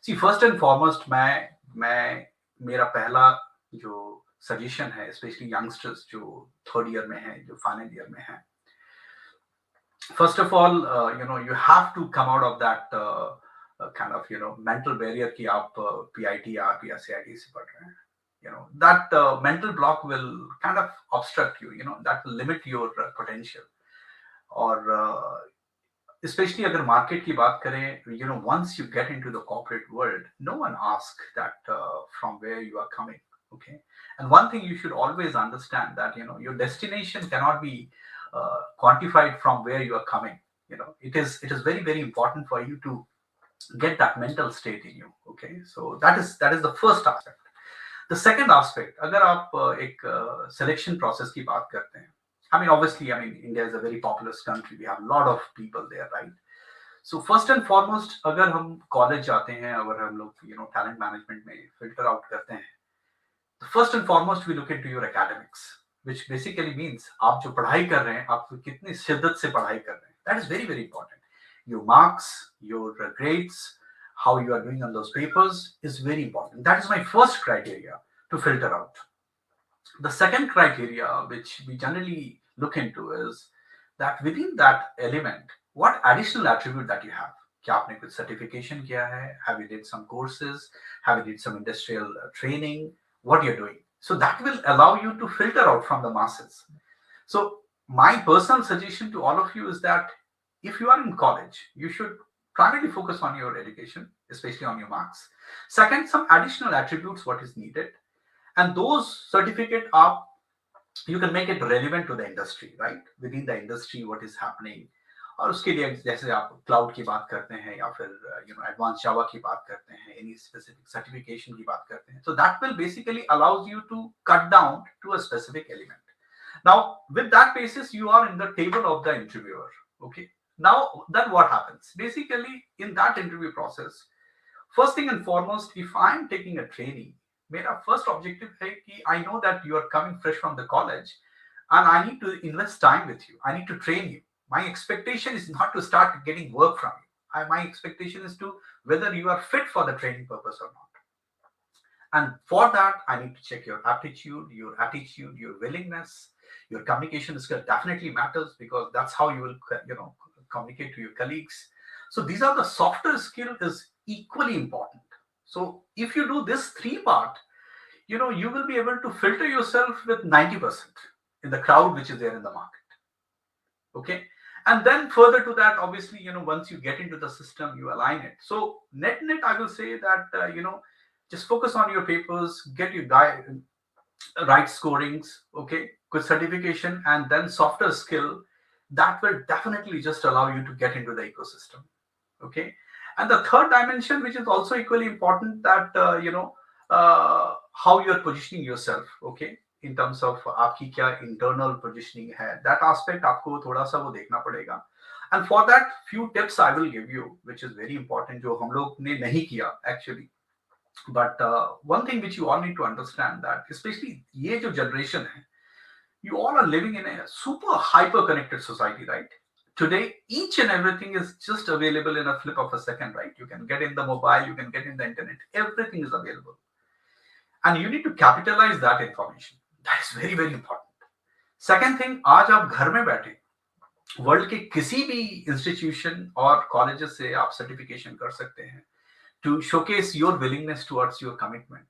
See, first and foremost मैं मेरा पहला जो सजेशन है, स्पेशली यंगस्टर्स जो थर्ड ईयर में है, जो फाइनल ईयर में है, first of all you have to come out of that kind of mental barrier कि आप PIT या CIT से पढ़ रहे हैं। That mental block will kind of obstruct you, that will limit your potential। और especially अगर market की बात करें, once you get into the corporate world, no one asks that from where you are coming, okay? And one thing you should always understand that your destination cannot be quantified from where you are coming. It is very, very important for you to get that mental state in you, okay? So that is the first aspect. The second aspect, अगर आप एक selection process की बात करते हैं, obviously India is a very populous country, we have a lot of people there, right? So first and foremost, अगर हम college जाते हैं, अगर हम लोग talent management में filter out करते हैं, तो first and foremost we look into your academics, which basically means आप जो पढ़ाई कर रहे हैं, आप कितनी शिद्दत से पढ़ाई कर रहे हैं, that is very, very important. Your marks, your grades, how you are doing on those papers is very important. That is my first criteria to filter out. The second criteria which we generally look into is that within that element, what additional attribute that you have. क्या आपने कुछ certification किया है? Have you did some courses? Have you did some industrial training? What you're doing? So that will allow you to filter out from the masses. So my personal suggestion to all of you is that if you are in college, you should primarily focus on your education, especially on your marks. Second, some additional attributes, what is needed. And those certificate are, you can make it relevant to the industry, right? Within the industry, what is happening. और उसके लिए जैसे आप cloud की बात करते हैं या फिर एडवांस जावा की बात करते हैं, एनी स्पेसिफिक सर्टिफिकेशन की बात करते हैं, so that will basically allows you to cut down to a specific element. Now with that basis you are in the table of the interviewer. Okay, now then what happens basically in that interview process? First thing and foremost, if I'm taking a training, मेरा first objective है कि I know that you are coming fresh from the college and I need to invest time with you. I need to train you. My expectation is not to start getting work from you. My expectation is to whether you are fit for the training purpose or not. And for that, I need to check your aptitude, your attitude, your willingness. Your communication skill definitely matters because that's how you will, communicate to your colleagues. So these are the softer skill is equally important. So if you do this three part, you will be able to filter yourself with 90% in the crowd which is there in the market. Okay. And then further to that, obviously, once you get into the system, you align it. So net, I will say that, just focus on your papers, get your right scorings, okay, good certification, and then softer skill. That will definitely just allow you to get into the ecosystem. Okay. And the third dimension, which is also equally important, that, how you're positioning yourself. Okay. In terms of आपकी क्या internal positioning है, that aspect आपको थोड़ा सा वो देखना पड़ेगा. And for that, few tips I will give you, which is very important, जो हम लोग ने नहीं किया actually. But one thing which you all need to understand that, especially ये जो generation है, you all are living in a super hyper connected society, right? Today, each and everything is just available in a flip of a second, right? You can get in the mobile, you can get in the internet, everything is available. And you need to capitalize that information. That is very, very important. Second thing, आज आप घर में बैठे world के किसी भी institution और colleges से आप सर्टिफिकेशन कर सकते हैं to showcase your willingness towards your commitment.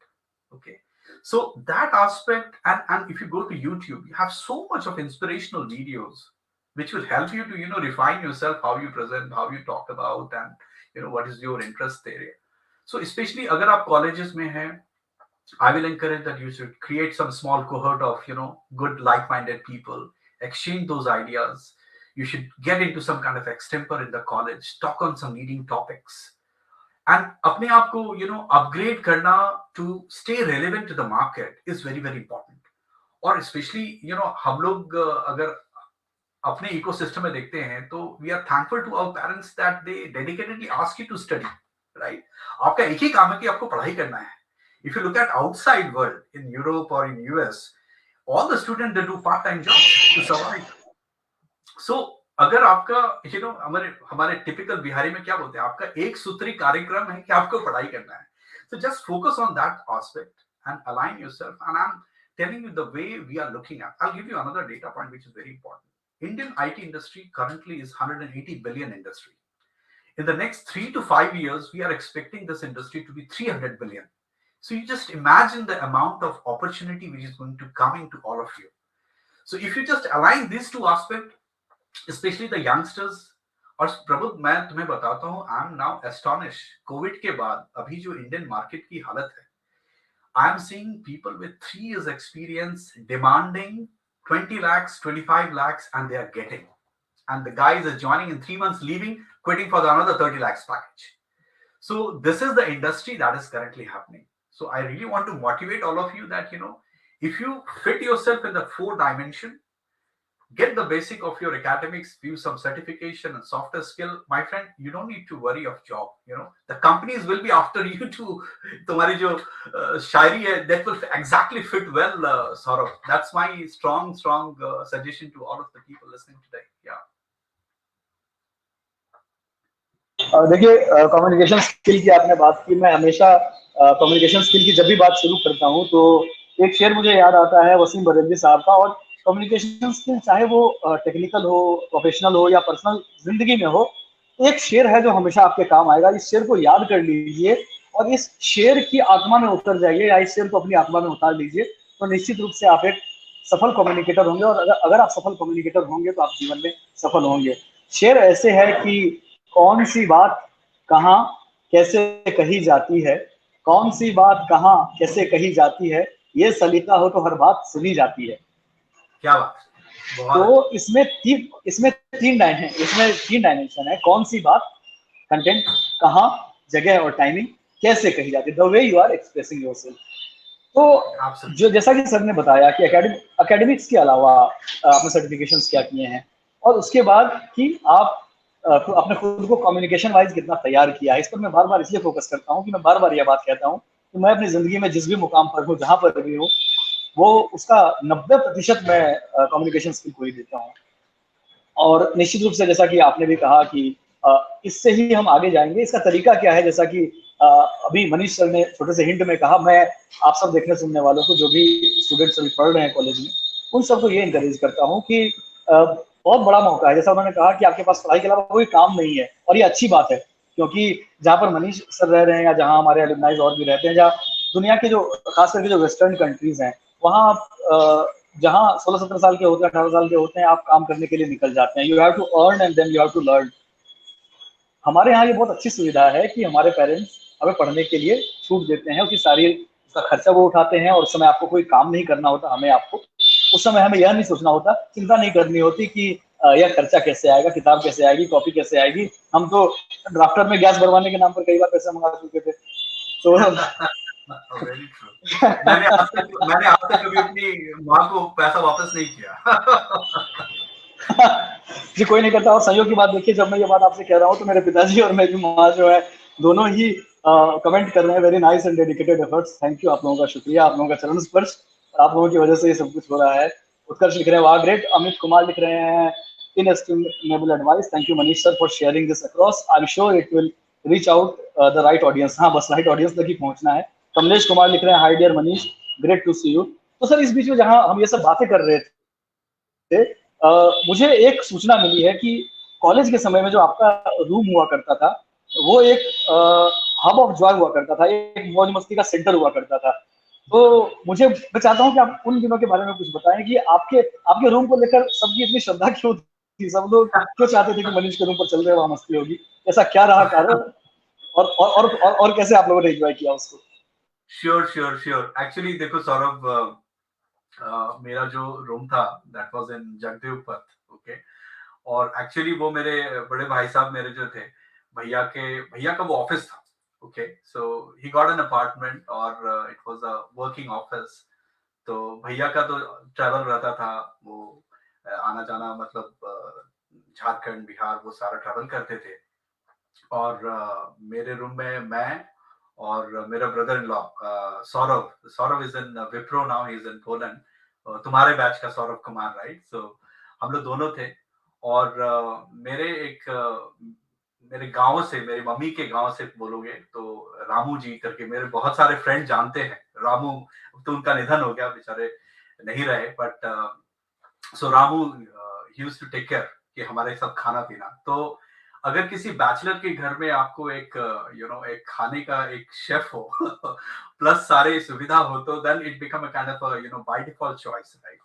Okay. So that aspect, and if you go to YouTube, you have so much of inspirational videos which will help you to, refine yourself, how you present, how you talk about, and, what is your interest area. So especially अगर आप colleges में हैं, I will encourage that you should create some small cohort of, good like-minded people, exchange those ideas. You should get into some kind of extemper in the college, talk on some leading topics. And अपने आप को, upgrade करना to stay relevant to the market is very, very important. और especially, हम लोग अगर अपने ecosystem में देखते हैं, तो we are thankful to our parents that they dedicatedly ask you to study, right? आपका एक ही काम है कि आपको पढ़ाई करना है. If you look at outside world, in Europe or in US, all the students, they do part-time jobs to survive. So, अगर आपका, हमारे typical बिहारी में क्या बोलते हैं, आपका एक सूत्री कार्यक्रम है कि आपको पढ़ाई करना है. So just focus on that aspect and align yourself. And I'm telling you the way we are looking at. I'll give you another data point which is very important. Indian IT industry currently is 180 billion industry. In the next 3 to 5 years, we are expecting this industry to be 300 billion. So you just imagine the amount of opportunity which is going to come into all of you. So if you just align these two aspects, especially the youngsters, और प्रबुद्ध मैं तुम्हें बताता हूँ, I am now astonished. Covid के बाद अभी जो इंडियन मार्केट की हालत है, I am seeing people with 3 years experience demanding 20 lakhs, 25 lakhs, and they are getting. And the guys are joining in 3 months, leaving, quitting for another 30 lakhs package. So this is the industry that is currently happening. So I really want to motivate all of you that, if you fit yourself in the 4 dimension, get the basic of your academics, view some certification and software skill, my friend, you don't need to worry of job. The companies will be after you to तुम्हारी जो शायरी है, that will exactly fit well, Saurabh. That's my strong suggestion to all of the people listening today. Yeah. देखिए, communication skill की आपने बात की. मैं हमेशा कम्युनिकेशन स्किल की जब भी बात शुरू करता हूँ तो एक शेर मुझे याद आता है वसीम बरेलवी साहब का. और कम्युनिकेशन स्किल चाहे वो टेक्निकल हो, प्रोफेशनल हो या पर्सनल जिंदगी में हो, एक शेर है जो हमेशा आपके काम आएगा. इस शेर को याद कर लीजिए और इस शेर की आत्मा में उतर जाइए या इस शेर को अपनी आत्मा में उतार लीजिए. तो निश्चित रूप से आप एक सफल कम्युनिकेटर होंगे, और अगर आप सफल कम्युनिकेटर होंगे तो आप जीवन में सफल होंगे। शेर ऐसे है कि कौन सी बात कहाँ कैसे कही जाती है, कौन सी बात कहाँ कैसे कही जाती है, ये सलीका हो तो हर बात सुनी जाती है। क्या बात, बहुत अच्छा। तो इसमें तीन डायमेंशन है, कौन सी बात, कंटेंट, कहाँ, जगह और टाइमिंग, कैसे कही जाती है, the way you are expressing yourself. तो आप सब जो जैसा कि सर ने बताया कि एकेडमिक्स के अलावा आपने सर्टिफिकेशंस क्या किए हैं, और उसके बाद कि आप अपने खुद को कम्युनिकेशन वाइज कितना तैयार किया है, इस पर मैं बार बार इसलिए फोकस करता हूँ कि मैं बार बार यह बात कहता हूँ कि मैं अपनी जिंदगी में जिस भी मुकाम पर हूँ, जहां पर भी हूँ, वो उसका 90% मैं कम्युनिकेशन स्किल को ही देता हूँ। और निश्चित रूप से जैसा कि आपने भी कहा कि इससे ही हम आगे जाएंगे। इसका तरीका क्या है, जैसा कि अभी मनीष सर ने छोटे से हिंट में कहा, मैं आप सब देखने सुनने वालों को, जो भी स्टूडेंट्स अभी पढ़ रहे हैं कॉलेज में, उन सबको ये इंकरेज करता हूँ कि बहुत बड़ा मौका है। जैसा उन्होंने कहा कि आपके पास पढ़ाई के अलावा कोई काम नहीं है, और ये अच्छी बात है, क्योंकि जहाँ पर मनीष सर रह रहे हैं या जहाँ हमारे एलुमनाइज और भी रहते हैं, जहाँ दुनिया के जो खास करके जो वेस्टर्न कंट्रीज हैं, वहाँ आप जहाँ 16-17 साल के होते हैं, 18 साल के होते हैं, आप काम करने के लिए निकल जाते हैं। You have to earn and then you have to learn. हमारे यहाँ ये बहुत अच्छी सुविधा है कि हमारे पेरेंट्स हमें पढ़ने के लिए छूट देते हैं, उसकी सारी उसका खर्चा वो उठाते हैं, और उस समय आपको कोई काम नहीं करना होता। उस समय हमें यह नहीं सोचना होता, चिंता नहीं करनी होती कि यह खर्चा कैसे आएगा, किताब कैसे आएगी, कॉपी कैसे आएगी। हम तो ड्राफ्टर में गैस भरवाने के नाम पर कई बार पैसा मंगा चुके थे। तो वेरी ट्रू। मैंने आज तक कभी अपनी माँ को पैसा वापस नहीं किया। जी कोई नहीं करता। और संयोग की बात देखिए, जब मैं ये बात आपसे कह रहा हूँ तो मेरे पिताजी और मेरी माँ जो है, दोनों ही कमेंट कर रहे हैं, very nice and dedicated efforts. Thank you, आप लोगों का शुक्रिया, आप लोगों का चरण स्पर्श, आप लोगों की वजह से ये सब कुछ हो रहा है। उत्कर्ष लिख रहे हैं, वाह ग्रेट। अमित कुमार लिख रहे हैं, inestimable advice, thank you Manish sir for sharing this across, I'm sure it will reach out the right audience। हाँ, बस राइट ऑडियंस तक ही पहुंचना है। कमलेश कुमार लिख रहे हैं, hi dear Manish, great to see you. तो सर, इस बीच में जहां हम ये सब बातें कर रहे थे, मुझे एक सूचना मिली है कि कॉलेज के समय में जो आपका रूम हुआ करता था, वो एक हब ऑफ जॉय हुआ करता था, एक मौज मस्ती का सेंटर हुआ करता था। तो मैं चाहता हूँ कि आप उन दिनों के बारे में कुछ बताएं कि आपके आपके रूम को लेकर सबकी इतनी श्रद्धा क्यों थी, सब लोग क्यों चाहते थे कि मनीष के रूम पर चल रहे, वहां मस्ती होगी, ऐसा क्या रहा कारण, और कैसे आप लोगों ने एंजॉय किया उसको? Sure sure sure. एक्चुअली देखो सौरभ, मेरा जो रूम था दैट वाज इन जगदेव पथ। ओके। और एक्चुअली वो मेरे बड़े भाई साहब मेरे जो थे, भैया का वो ऑफिस था। Okay, so he got an apartment और it was a working office. तो भैया का तो ट्रैवल रहता था, वो आना जाना, मतलब झारखंड बिहार वो सारा ट्रैवल करते थे। और मेरे रूम में मैं और मेरा brother in law Saurabh Saurabh is in Wipro now, he is in Poland. तुम्हारे बैच का सौरभ कुमार, राइट? सो हम लोग दोनों थे। और मेरे गांव से, मेरी मम्मी के गांव से बोलोगे तो रामू जी करके मेरे बहुत सारे फ्रेंड जानते हैं। रामू तो उनका निधन हो गया, बेचारे नहीं रहे, but so Ramu he used to take care कि हमारे साथ खाना पीना। तो अगर किसी बैचलर के घर में आपको एक एक खाने का एक शेफ हो प्लस सारे सुविधा हो, तो then it become a kind of by default choice, right?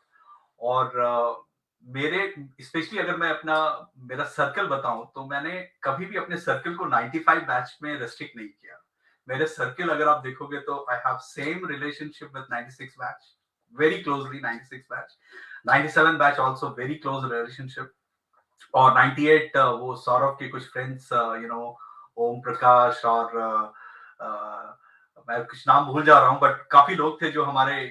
और मेरे स्पेशली अगर मैं अपना मेरा सर्कल बताऊं, तो मैंने कभी भी अपने सर्कल को 95 बैच में रेस्ट्रिक्ट नहीं किया। मेरे सर्कल अगर आप देखोगे तो I have same relationship with 96 batch, very closely 96 batch, 97 batch also very close relationship. और 98 वो सौरभ के कुछ फ्रेंड्स, ओम प्रकाश और मैं कुछ नाम भूल जा रहा हूँ, बट काफी लोग थे जो हमारे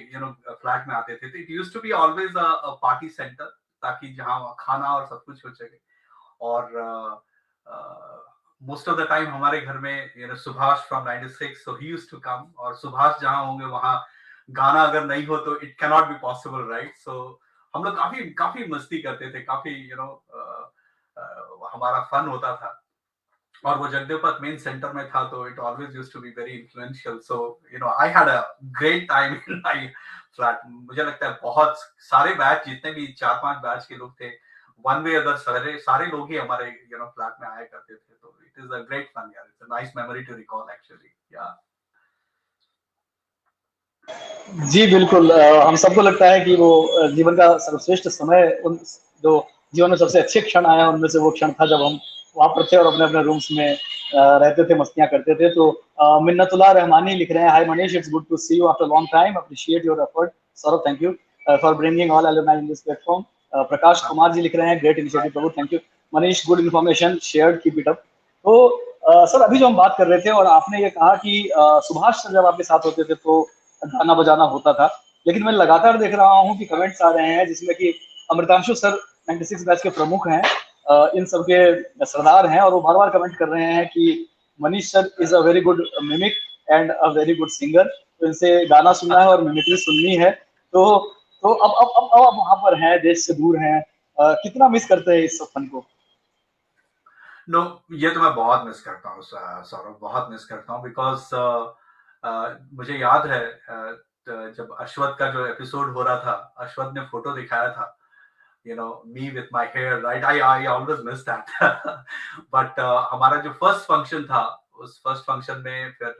फ्लैट में आते थे। It used to be always a party centre, ताकि जहाँ खाना और सब कुछ हो सके। और मोस्ट ऑफ द टाइम हमारे घर में Subhash from 96, so he used to come. और सुभाष जहाँ होंगे वहाँ गाना अगर नहीं हो तो it can not be possible, right? So हम लोग काफी काफी मस्ती करते थे, काफी हमारा फन होता था। और वो जगदेवपथ मेन सेंटर में था, तो it always used to be very influential. So I had a great time in my flat. मुझे लगता है बहुत सारे बैच, जितने भी 4-5 बैच के लोग थे, वन वे अदर सारे सारे लोग ही हमारे फ्लैट में आया करते थे। तो it is a great fun यार, it's a nice memory to recall actually. या जी बिल्कुल, हम सबको लगता है कि वो जीवन का सर्वश्रेष्ठ समय, उन जो जीवन में सबसे अच्छे क्षण आए उनमें से वो क्षण था जब हम वहाँ पर थे और अपने-अपने रूम्स में रहते थे, मस्तियाँ करते थे। तो मिन्नतुल्लाह रहमानी लिख रहे हैं, hi Manish, it's good to see you after long time, appreciate your effort. Saurabh, thank you for bringing all alumni in this platform. Prakash Kumar ji लिख रहे हैं, great initiative Prabhu, thank you. Manish, good information shared, keep it up. तो sir, अभी जो हम बात कर रहे थे और आपने ये कहा कि सुभाष सर जब आपके साथ होते थे तो गाना बजाना होता था, लेकिन मैं लगातार देख रहा हूँ कि कमेंट्स आ रहे हैं जिसमें कि अमृतांशु सर 96 बैच के प्रमुख हैं, इन सब के सरदार हैं, और वो बार बार कमेंट कर रहे हैं कि Manish sir is a very good mimic and a very good singer, तो इनसे गाना सुनना है और मिमिक्री सुननी है। तो अब वहां पर हैं, देश से दूर हैं, कितना मिस करते हैं इस सब फन को। नो, ये तो मैं बहुत मिस करता हूँ सौरभ, बहुत मिस करता हूँ, बिकॉज मुझे याद है जब अश्वथ का जो एपिसोड हो रहा था, अश्वथ ने फोटो दिखाया था, me with my hair, right? I always miss that. But हमारा जो फर्स्ट फंक्शन था, उस फर्स्ट फंक्शन में फिर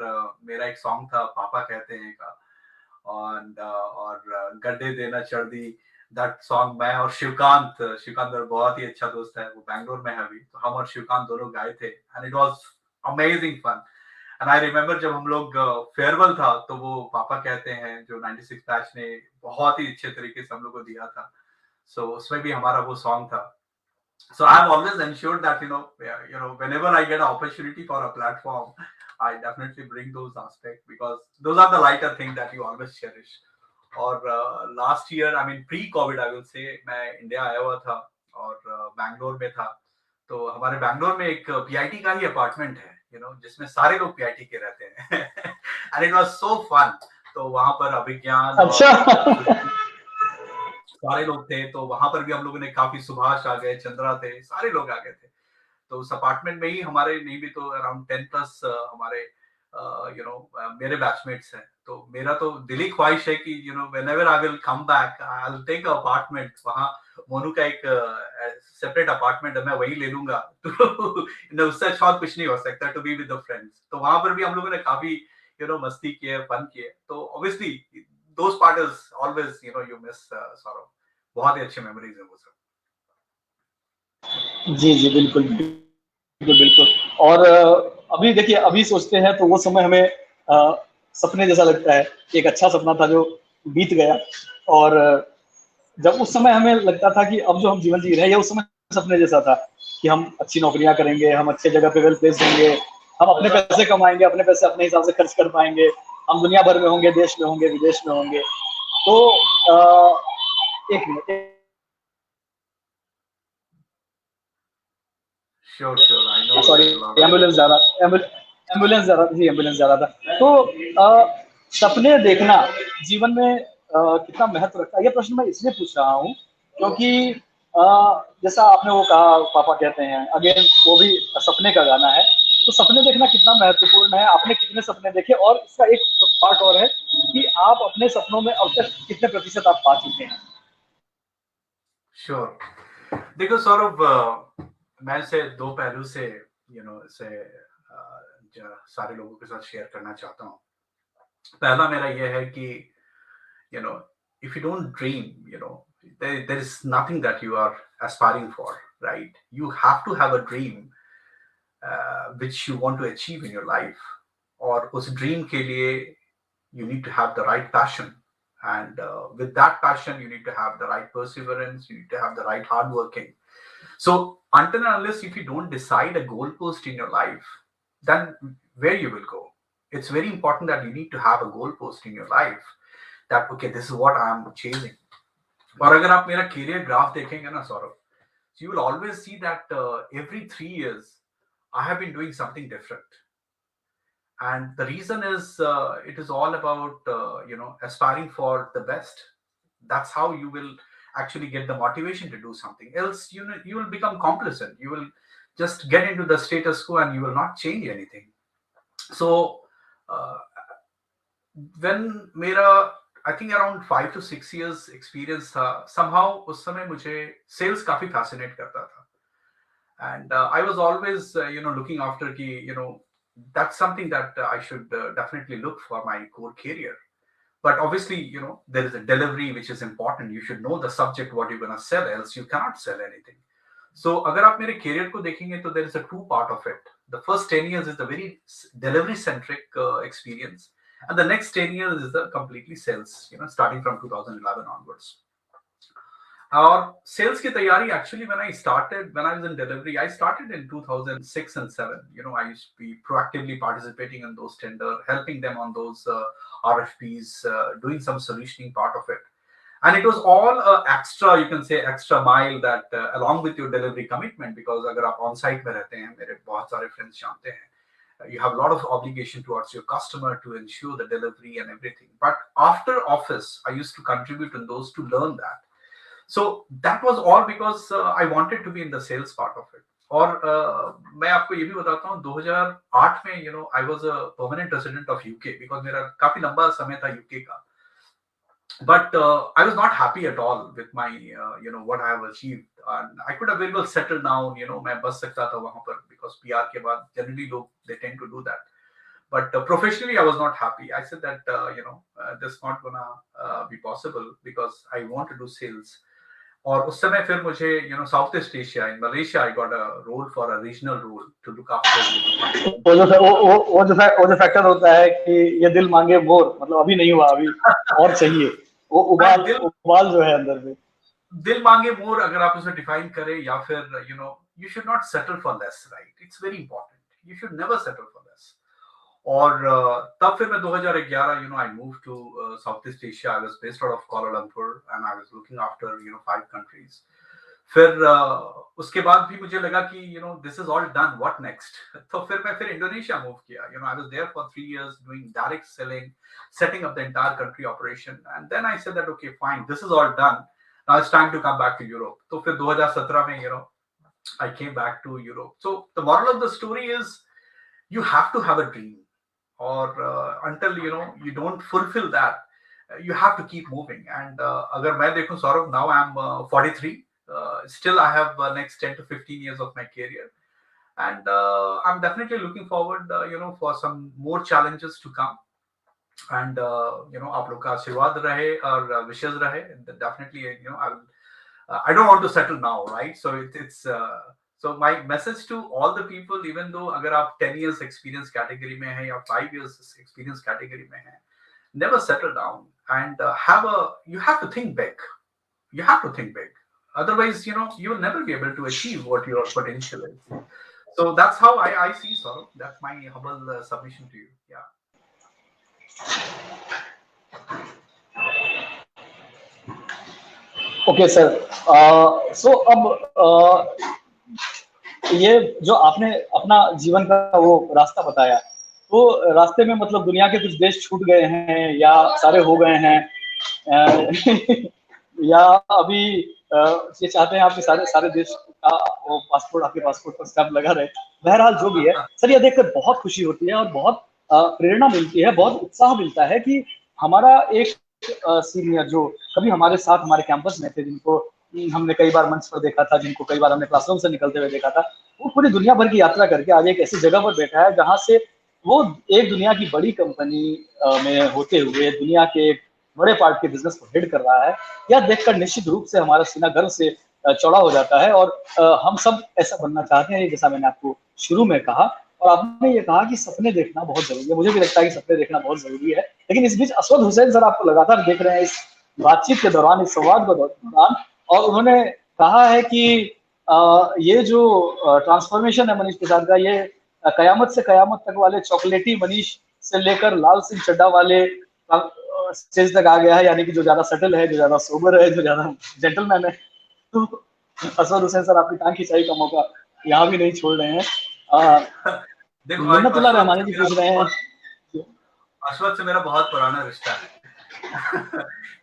मेरा एक सॉन्ग था, पापा कहते हैं का, और गड्ढे देना चढ़ दी, दैट सॉन्ग मैं और शिवकांत मेरा बहुत ही अच्छा दोस्त है, वो बैंगलोर में है अभी, तो हम और शिवकांत दोनों गाए थे, and it was amazing fun. And I remember जब हम लोग फेयरवेल था, तो वो पापा कहते हैं जो 96 बैच ने बहुत ही अच्छे तरीके से हम लोग को दिया था, सो उसमें भी हमारा वो सॉन्ग था। So I've always ensured that whenever I get an opportunity for a platform, I definitely bring those aspects, because those are the lighter things that you always cherish. और last year, I mean pre Covid I will से, मैं India आया हुआ था और बैंगलोर में था, तो हमारे बैंगलोर में एक पीआईटी का ही अपार्टमेंट है, जिसमें सारे लोग पीआईटी के रहते हैं, and it was so fun. तो वहां पर अभिज्ञान अच्छा। और सारे लोग थे, तो वहां पर भी हम लोगों ने काफी, सुभाष आ गए, चंद्रा थे, सारे लोग आ गए थे। तो उस अपार्टमेंट में ही हमारे नहीं भी तो अराउंड 10 प्लस हमारे मेरे बैचमेट्स हैं। तो मेरा तो दिली ख्वाहिश है कि whenever I will come back, I will take a apartment वहां, मोनू का एक सेपरेट अपार्टमेंट है, मैं वही ले लूंगा। तो उससे अच्छा और कुछ नहीं हो सकता, to be with the friends. तो वहां पर भी हम लोगों ने काफी मस्ती की है, फन की है, तो obviously those part is always you miss sort of, बहुत ही अच्छे मेमोरीज है वो सब। जी जी बिल्कुल बिल्कुल बिल्कुल। और अभी देखिए, अभी सोचते हैं तो वो समय हमें सपने जैसा लगता है, एक अच्छा सपना था जो बीत गया। और जब उस समय हमें लगता था कि अब जो हम जीवन जी रहे हैं, ये उस समय सपने जैसा था कि हम अच्छी नौकरियां करेंगे, हम अच्छे जगह पे वेल प्लेस होंगे, हम अपने पैसे कमाएंगे, अपने पैसे अपने हिसाब से खर्च कर पाएंगे, हम दुनिया भर में होंगे, देश में होंगे, विदेश में होंगे। तो एक minute, sure sure, I know sorry, there is a lot of. Ambulance जा रहा, एम्बुलेंस जा रहा, जी एम्बुलेंस जा रहा था। तो सपने देखना जीवन में कितना महत्व रखता है, ये प्रश्न मैं इसलिए पूछ रहा हूँ क्योंकि अ, जैसा आपने वो कहा, पापा कहते हैं, अगेन वो भी सपने का गाना है। तो सपने देखना कितना महत्वपूर्ण है, आपने कितने सपने देखे, और इसका एक पार्ट और है कि आप अपने सपनों में अब तक कितने प्रतिशत आप पा चुके हैं। श्योर, देखो सौरभ, मैं इसे दो पहलू से इसे सारे लोगों के साथ शेयर करना चाहता हूँ। पहला मेरा यह है कि you know if you don't dream, there is nothing that you are aspiring for, right? You have to have a dream which you want to achieve in your life, और उस ड्रीम के लिए you need to have the right passion, and with that passion you need to have the right perseverance, you need to have the right hard working. So until and unless if you don't decide a goalpost in your life, then where you will go? It's very important that you need to have a goalpost in your life, that okay, this is what I am chasing. और अगर आप मेरा career graph देखेंगे ना Saurabh, you will always see that every 3 years I have been doing something different. And the reason is it is all about aspiring for the best. That's how you will actually get the motivation to do something else. You will become complacent, you will just get into the status quo and you will not change anything. So uh, when मेरा I think around 5 to 6 years experience था, somehow उस समय मुझे sales काफी fascinate करता था, and I was always looking after ki that's something that I should definitely look for my core career. But obviously, there is a delivery which is important. You should know the subject what you're going to sell, else you cannot sell anything. So अगर आप मेरे career को देखेंगे तो there is a two part of it. The first 10 years is the very delivery centric experience, and the next 10 years is the completely sales, starting from 2011 onwards. और sales की तैयारी actually when I was in delivery, I started in 2006 and 7. I used to be proactively participating in those tender, helping them on those RFPs, doing some solutioning part of it. And it was all extra, you can say extra mile that along with your delivery commitment, because अगर आप on site में रहते हैं, मेरे बहुत सारे friends जानते हैं, you have a lot of obligation towards your customer to ensure the delivery and everything. But after office, I used to contribute in those to learn that. So that was all because I wanted to be in the sales part of it. और मैं आपको ये भी बताता हूँ 2008 में I was a permanent resident of UK because मेरा काफी लंबा समय था UK का. But I was not happy at all with my what I have achieved, and I could have very well settled down. मैं बस सकता था वहाँ पर because PR के बाद generally लोग they tend to do that. But professionally, I was not happy. I said that this is not gonna be possible because I want to do sales. और उस समय फिर मुझे South East Asia in Malaysia I got a role for a regional role to look after वो जो factor होता है कि ये दिल मांगे मोर, मतलब अभी नहीं हुआ, अभी और चाहिए, वो उबाल जो है अंदर में, दिल मांगे मोर अगर आप उसे डिफाइन करें, या फिर you should not settle for less, right? It's very important. You should never settle for less. और तब फिर मैं 2011 I moved to Southeast Asia. I was based out of Kuala Lumpur and I was looking after 5 countries. फिर उसके बाद भी मुझे लगा कि this is all done, what next? तो फिर मैं इंडोनेशिया मूव किया. I was there for 3 years doing direct selling, setting up the entire country operation, and then I said that okay fine, this is all done, now it's time to come back to Europe. तो फिर 2017 में I came back to Europe. So the moral of the story is you have to have a dream. Or until you don't fulfill that, you have to keep moving. And agar main dekhu Saurabh, now I'm 43. Still I have next 10 to 15 years of my career, and I'm definitely looking forward for some more challenges to come. And आप लोग का आशीर्वाद रहे और wishes रहे, definitely I don't want to settle now, right? So it's so my message to all the people, even though agar aap 10 years experience category mein hai ya 5 years experience category mein hai, never settle down, and you have to think big. You have to think big. Otherwise, you will never be able to achieve what your potential is. So that's how I see Saurabh. That's my humble submission to you. Yeah. Okay, sir. So अब ये जो आपने अपना जीवन का वो रास्ता बताया, तो रास्ते में मतलब दुनिया के कुछ देश छूट गए हैं या सारे हो गए हैं, या अभी ये चाहते हैं आपके सारे देश का वो पासपोर्ट आपके पासपोर्ट पर स्टैम्प लगा रहे? बहरहाल जो भी है सर, ये देखकर बहुत खुशी होती है और बहुत प्रेरणा मिलती है, बहुत उत्साह मिलता है कि हमारा एक सीनियर जो कभी हमारे साथ हमारे कैंपस में थे, जिनको हमने कई बार मंच पर देखा था, जिनको कई बार हमने क्लासरूम से निकलते हुए देखा था, वो पूरी दुनिया भर की यात्रा करके आज एक ऐसी जगह पर बैठा है जहां से वो एक दुनिया की बड़ी कंपनी में होते हुए दुनिया के बड़े पार्ट के बिजनेस को हेड कर रहा है। यह देखकर निश्चित रूप से हमारा सीना गर्व से चौड़ा हो जाता है और हम सब ऐसा बनना चाहते हैं, जैसा मैंने आपको शुरू में कहा। और आपने ये कहा कि सपने देखना बहुत जरूरी है, मुझे भी लगता है कि सपने देखना बहुत जरूरी है। लेकिन इस बीच असवद हुसैन सर आपको लगातार देख रहे हैं इस बातचीत के दौरान, इस संवाद के दौरान, और उन्होंने कहा है कि ये जो ट्रांसफॉर्मेशन है मनीष प्रसाद का, ये कयामत से कयामत तक वाले चॉकलेटी मनीष से लेकर लाल सिंह चड्ढा वाले स्टेज तक आ गया है, यानी कि जो ज्यादा सटल है, जो ज्यादा सोबर है, जो ज्यादा जेंटलमैन है। तो असवद हुसैन सर आपकी टांग खिंचाई का मौका यहाँ भी नहीं छोड़ रहे हैं। मिन्नतुल्लाह रहमानी जी पूछ रहे हैं, अश्वत से मेरा बहुत पुराना रिश्ता है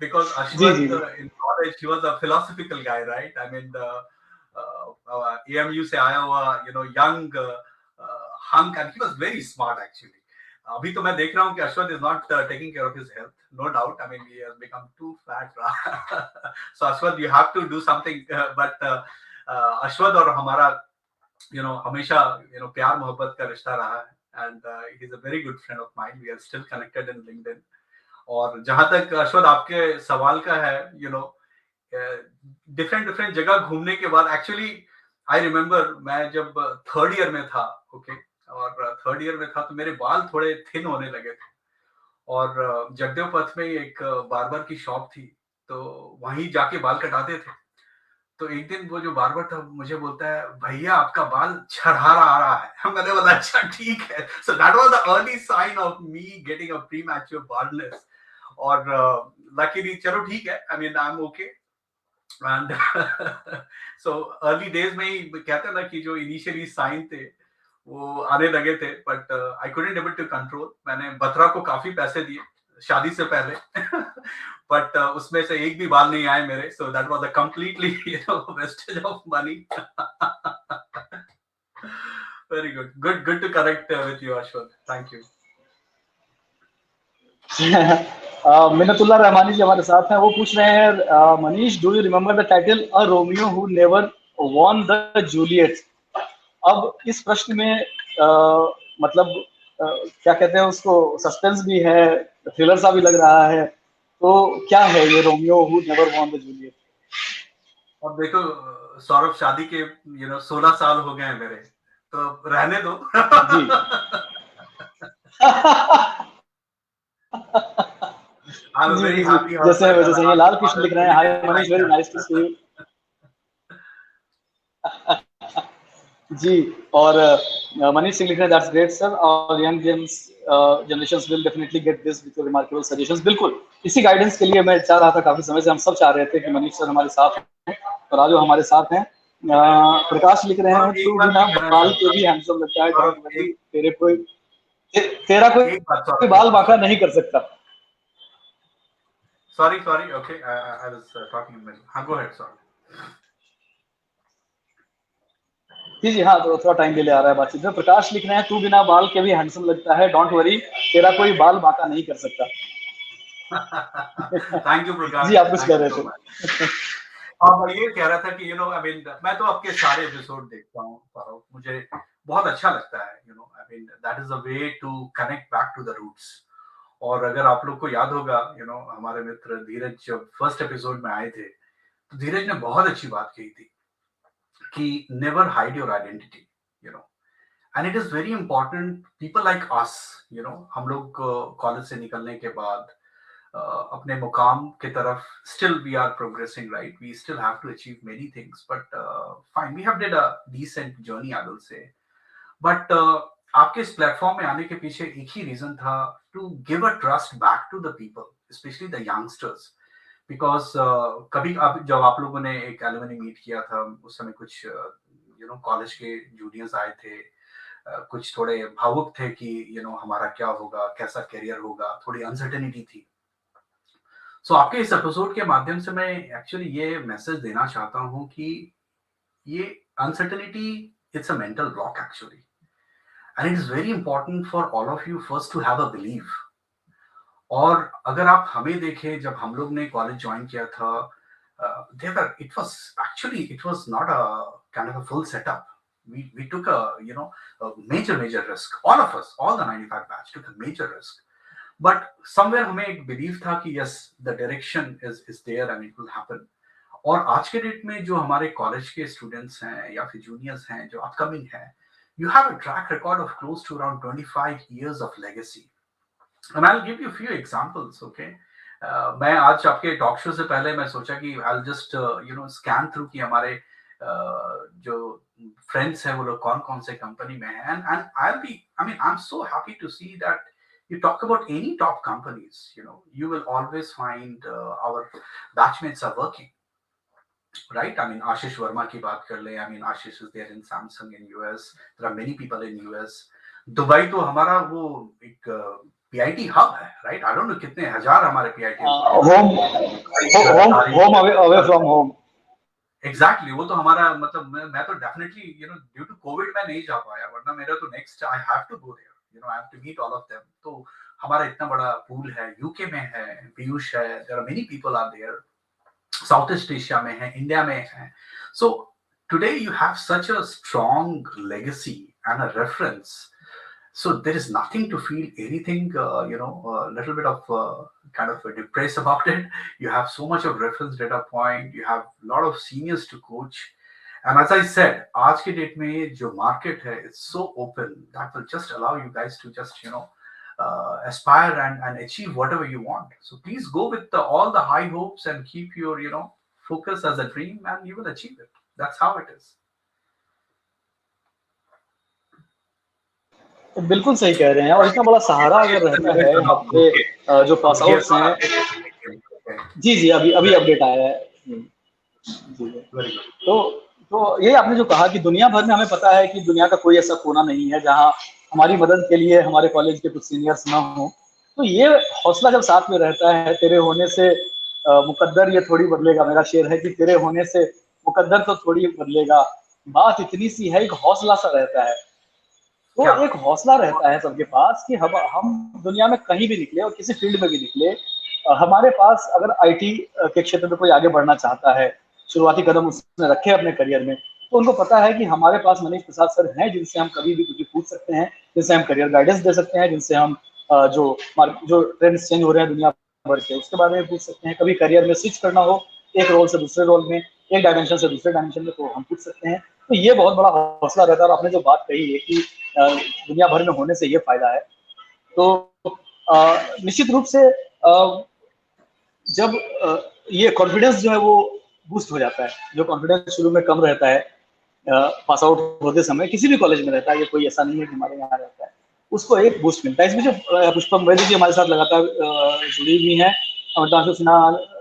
because Ashwat in college he was a philosophical guy, right? I mean AMU से आया हुआ young hunk, and he was very smart actually. अभी तो मैं देख रहा हूँ कि Ashwat is not taking care of his health, no doubt. I mean he has become too fat. So Ashwat, you have to do something. But Ashwat और हमारा हमेशा प्यार मोहब्बत का रिश्ता रहा है, and he's a very good friend of mine. We are still connected in LinkedIn. और जहां तक अश्वथ आपके सवाल का है, डिफरेंट डिफरेंट जगह घूमने के बाद, एक्चुअली आई रिमेम्बर मैं जब थर्ड ईयर में था, ओके, और थर्ड ईयर में था तो मेरे बाल थोड़े थिन होने लगे थे, और जगदेव पथ में एक बार्बर की शॉप थी, तो वहीं जाके बाल कटाते थे। तो एक दिन वो जो बार्बर था मुझे बोलता है, भैया आपका बाल झड़ारा आ रहा है। मैंने बोला अच्छा ठीक है। So that was the early sign of me getting a premature baldness. और लकीली चलो ठीक है, I mean I am okay. And so early days में ही कहते हैं ना कि जो इनिशियली साइन थे वो आने लगे थे, but I couldn't able to control. मैंने बत्रा को काफी पैसे दिए शादी से पहले, बट उसमें से एक भी बाल नहीं आए मेरे, so that was a completely wastage of money. Very good, good good to connect with you Ashwath, thank you. Minnatullah Rahmani ji हमारे साथ हैं, वो पूछ रहे हैं, Manish do you remember the title a Romeo who never won the Juliet. अब इस प्रश्न में मतलब क्या कहते हैं उसको, सस्पेंस भी है, थ्रिलर सा भी लग रहा है, तो क्या है ये Romeo who never won the Juliet? अब देखो सौरभ, शादी के 16 साल हो गए हैं मेरे, तो रहने दो। जी। I'm a ji very ji ji, happy जैसे husband and जैसे ये happy लाल कृष्ण father, लिख रहे हैं, मुझे हाय कहना मनीष, ही वेरी क्या नाइस टू सी यू। जी। और मनीष सिंह लिख रहे हैं, दैट्स ग्रेट सर, और young James generations will definitely get this with your remarkable suggestions. बिल्कुल, इसी गाइडेंस के लिए मैं चाह रहा था, काफी समय से हम सब चाह रहे थे कि मनीष सर हमारे साथ हैं, और आज वो हमारे साथ हैं। प्रकाश लिख रहे हैं, और एक तू बात बिना मैं कहना बाल के चाहूंगा, भी हैंडसम लगता है, डोंट और वरी, एक तेरा एक बात कोई सौरभ बाल कहना बांका चाहूंगा। नहीं कर सकता। Sorry, okay, I was talking. हाँ, गो अहेड, सॉरी। जी जी, हाँ, तो थोड़ा टाइम डिले आ रहा है बातचीत में। प्रकाश लिख रहे हैं, तू बिना बाल के भी हैंडसम लगता है, डोंट वरी, तेरा कोई बाल बांका नहीं कर सकता। थैंक यू प्रकाश, जी, आप कुछ कह थैंक यू रहे सो थे। मच। हाँ, मैं ये कह रहा था कि आई मीन मैं तो आपके सारे एपिसोड देखता हूँ सौरभ, मुझे बहुत अच्छा लगता है। I mean that is a way to connect back to the roots. और अगर आप लोग को याद होगा, हमारे मित्र धीरज जब फर्स्ट एपिसोड में आए थे, तो धीरज ने बहुत अच्छी बात कही थी कि never hide your identity, you know and it is very important. People like us, हम लोग कॉलेज से निकलने के बाद अपने मुकाम के तरफ still we are progressing, right? We still have to achieve many things, but fine, we have did a decent journey, I will say. But आपके इस प्लेटफॉर्म में आने के पीछे एक ही रीजन था, to give a trust back to the people, especially the youngsters. Because कभी अब जब आप लोगों ने एक एलुमनी मीट किया था, उस समय कुछ कॉलेज के जूनियर्स आए थे, कुछ थोड़े भावुक थे कि हमारा क्या होगा, कैसा करियर होगा, थोड़ी अनसर्टेनिटी थी। सो आपके इस एपिसोड के माध्यम से मैं एक्चुअली ये मैसेज देना चाहता हूँ कि ये uncertainty, it's a mental block actually, and it is very important for all of you first to have a believe. और अगर आप हमें देखें, जब हम लोग ने कॉलेज ज्वाइन किया था, it was not a kind of a full setup. We took a major risk. All of us, all the 95 batch took a major risk. But somewhere हमें एक बिलीव था कि yes, the direction is there and it will happen. और आज के date में जो हमारे कॉलेज के स्टूडेंट्स हैं या फिर जूनियर्स हैं जो अपकमिंग हैं, you have a track record of close to around 25 years of legacy. And I'll give you a few examples, okay? मैं आज आपके टॉक शो से पहले मैं सोचा कि I'll just स्कैन थ्रू कि हमारे जो फ्रेंड्स हैं वो लोग कौन कौन से कंपनी में हैं, and I'm so happy to see that you talk about any top companies, you will always find our batchmates are working, right? I mean, Ashish Verma की बात कर ले, I mean, Ashish is there in Samsung in US. There are many people in US. Dubai तो हमारा वो एक PIT hub है, right? I don't know कितने हजार हमारे PIT home away from home. Exactly, वो तो हमारा मतलब मैं तो डेफिनेटली ड्यू टू कोविड में नहीं जा पाया, वरना मेरा तो next I have to go there, I have to meet all of them. तो हमारा इतना बड़ा पूल है, यूके में है पीयूष है, there are many people are there, South East Asia में है, इंडिया में है। So today you have such a strong legacy and a reference, so there is nothing to feel anything, little bit of kind of depressed about it. You have so much of reference data point. You have a lot of seniors to coach. And as I said, आज के date में जो market है, it's so open that will just allow you guys to just aspire and achieve whatever you want. So please go with all the high hopes and keep your focus as a dream, and you will achieve it. That's how it is. तो बिल्कुल सही कह रहे हैं, और इतना बड़ा सहारा अगर रहता है आपके जो पास आउट्स हैं। जी अभी अपडेट आया है। जी तो ये आपने जो कहा कि दुनिया भर में हमें पता है कि दुनिया का कोई ऐसा कोना नहीं है जहां हमारी मदद के लिए हमारे कॉलेज के कुछ सीनियर्स ना हो। तो ये हौसला जब साथ में रहता है, तेरे होने से मुकद्दर ये थोड़ी बदलेगा, मेरा शेर है कि तेरे होने से मुकद्दर तो थोड़ी बदलेगा, बात इतनी सी है, एक हौसला सा रहता है। तो एक हौसला रहता है सबके पास कि हम दुनिया में कहीं भी निकले और किसी फील्ड में भी निकले, हमारे पास अगर आईटी के क्षेत्र में कोई आगे बढ़ना चाहता है, शुरुआती कदम उसने रखे अपने करियर में, तो उनको पता है कि हमारे पास मनीष प्रसाद सर हैं जिनसे हम कभी भी कुछ पूछ सकते हैं, जिनसे हम करियर गाइडेंस दे सकते हैं, जिनसे हम जो ट्रेंड्स चेंज हो रहे हैं दुनिया भर के उसके बारे में पूछ सकते हैं। कभी करियर में स्विच करना हो एक रोल से दूसरे रोल में, एक डायमेंशन से दूसरे डायमेंशन में, तो हम पूछ सकते हैं। तो ये बहुत बड़ा हौसला रहता है। और आपने जो बात कही है कि दुनिया भर में होने से ये फायदा है, तो निश्चित रूप से जब ये कॉन्फिडेंस जो है वो बूस्ट हो जाता है, जो कॉन्फिडेंस शुरू में कम रहता है पास आउट होते समय, किसी भी कॉलेज में रहता है, ये कोई ऐसा नहीं है कि हमारे यहाँ रहता है, उसको एक बूस्ट मिलता है। इसमें जो पुष्पम वैद्य जी हमारे साथ लगातार जुड़ी हुई हैं, अमिताभ सिन्हा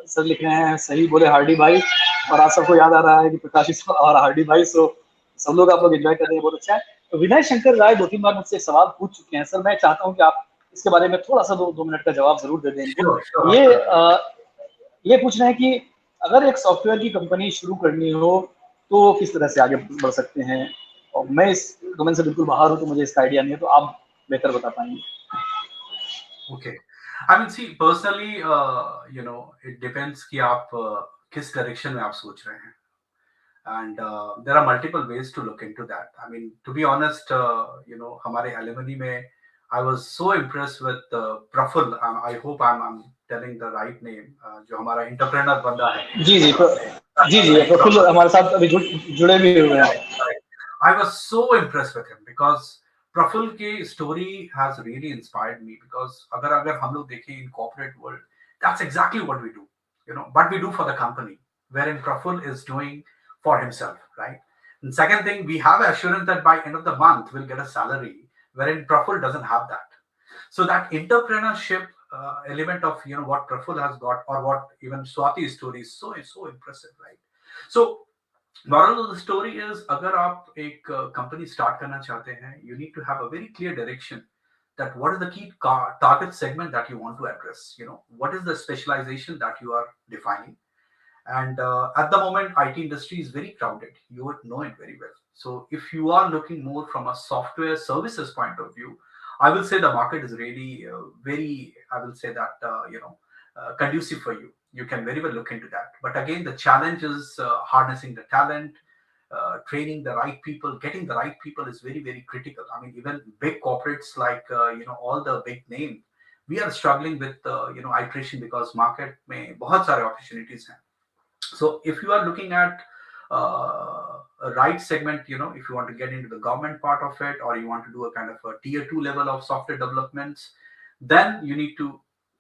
सर लिख रहे हैं सही बोले हार्डी भाई, और आज सबको याद आ रहा है कि प्रकाशित और हार्डी भाई, सो सब लोग आप लोग एंजॉय कर रहे हैं, बहुत अच्छा है। तो विनय शंकर राय 2-3 बार मुझसे सवाल पूछ चुके हैं सर, मैं चाहता हूँ कि आप इसके बारे में थोड़ा सा 2 मिनट का जवाब जरूर दे दें इनको। ये पूछ रहे हैं कि अगर एक सॉफ्टवेयर की कंपनी शुरू करनी हो तो किस तरह से आगे बढ़ सकते हैं, और मैं इस डोमेन से बिल्कुल बाहर हूँ तो मुझे इसका आइडिया नहीं है, तो आप बेहतर बता पाएंगे। Okay, I mean, see, personally, it depends कि आप किस डायरेक्शन में आप सोच रहे हैं, and there are multiple ways to look into that. I mean, to be honest, हमारे alumni में I was so impressed with Praful. I hope I'm telling the right name. जो हमारा entrepreneur बंदा है। जी प्रफुल्ल हमारे साथ अभी जुड़े भी हुए हैं। I was so impressed with him because Praful की story has really inspired me, because अगर हम लोग देखें in corporate world, that's exactly what we do, but we do for the company, wherein Praful is doing for himself, right? And second thing, we have assurance that by end of the month we'll get a salary, wherein Praful doesn't have that. So that entrepreneurship element of what Praful has got, or what even Swati's story is so impressive, right? So moral of the story is, अगर आप एक company start करना चाहते हैं, you need to have a very clear direction that what is the key target segment that you want to address. What is the specialization that you are defining. And at the moment, IT industry is very crowded. You would know it very well. So if you are looking more from a software services point of view, I will say the market is really very, I will say that, conducive for you. You can very well look into that. But again, the challenge is harnessing the talent, training the right people, getting the right people is very, very critical. I mean, even big corporates like, all the big names, we are struggling with, iteration, because market में बहुत सारे opportunities हैं. So if you are looking at a right segment, if you want to get into the government part of it, or you want to do a kind of a tier 2 level of software developments, then you need to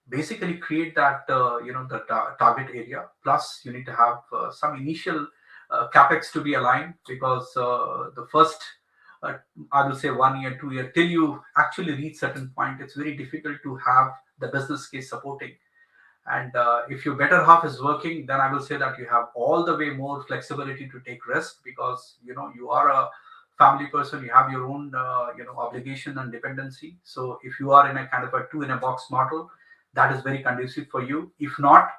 basically create that, the target area. Plus you need to have some initial capex to be aligned, because the first, I will say 1 year, 2 year, till you actually reach certain point, it's very difficult to have the business case supporting. And if your better half is working, then I will say that you have all the way more flexibility to take risk, because you are a family person, you have your own obligation and dependency. So if you are in a kind of a 2-in-a-box model, that is very conducive for you. If not,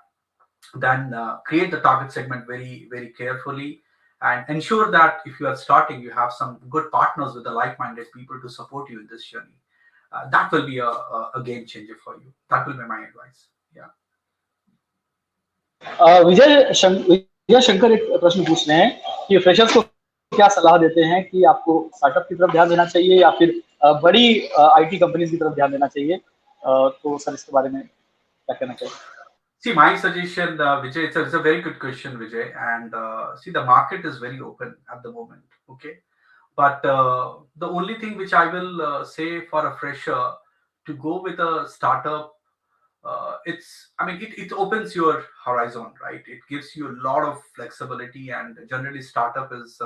then create the target segment very, very carefully, and ensure that if you are starting, you have some good partners with the like-minded people to support you in this journey. That will be a game changer for you. That will be my advice. Yeah. Vijay Shankar एक प्रश्न पूछ रहे हैं कि freshers को क्या सलाह देते हैं कि आपको स्टार्टअप की तरफ ध्यान देना चाहिए या फिर बड़ी आईटी कंपनीज की तरफ ध्यान देना चाहिए, तो सर इसके बारे में। क्या कहना चाहिए? See, my suggestion, Vijay, it's a very good question, Vijay. And see, the market is very open at the moment. Okay. But the only thing which I will say for a fresher to go with a startup, it opens your horizon, right? It gives you a lot of flexibility, and generally, startup is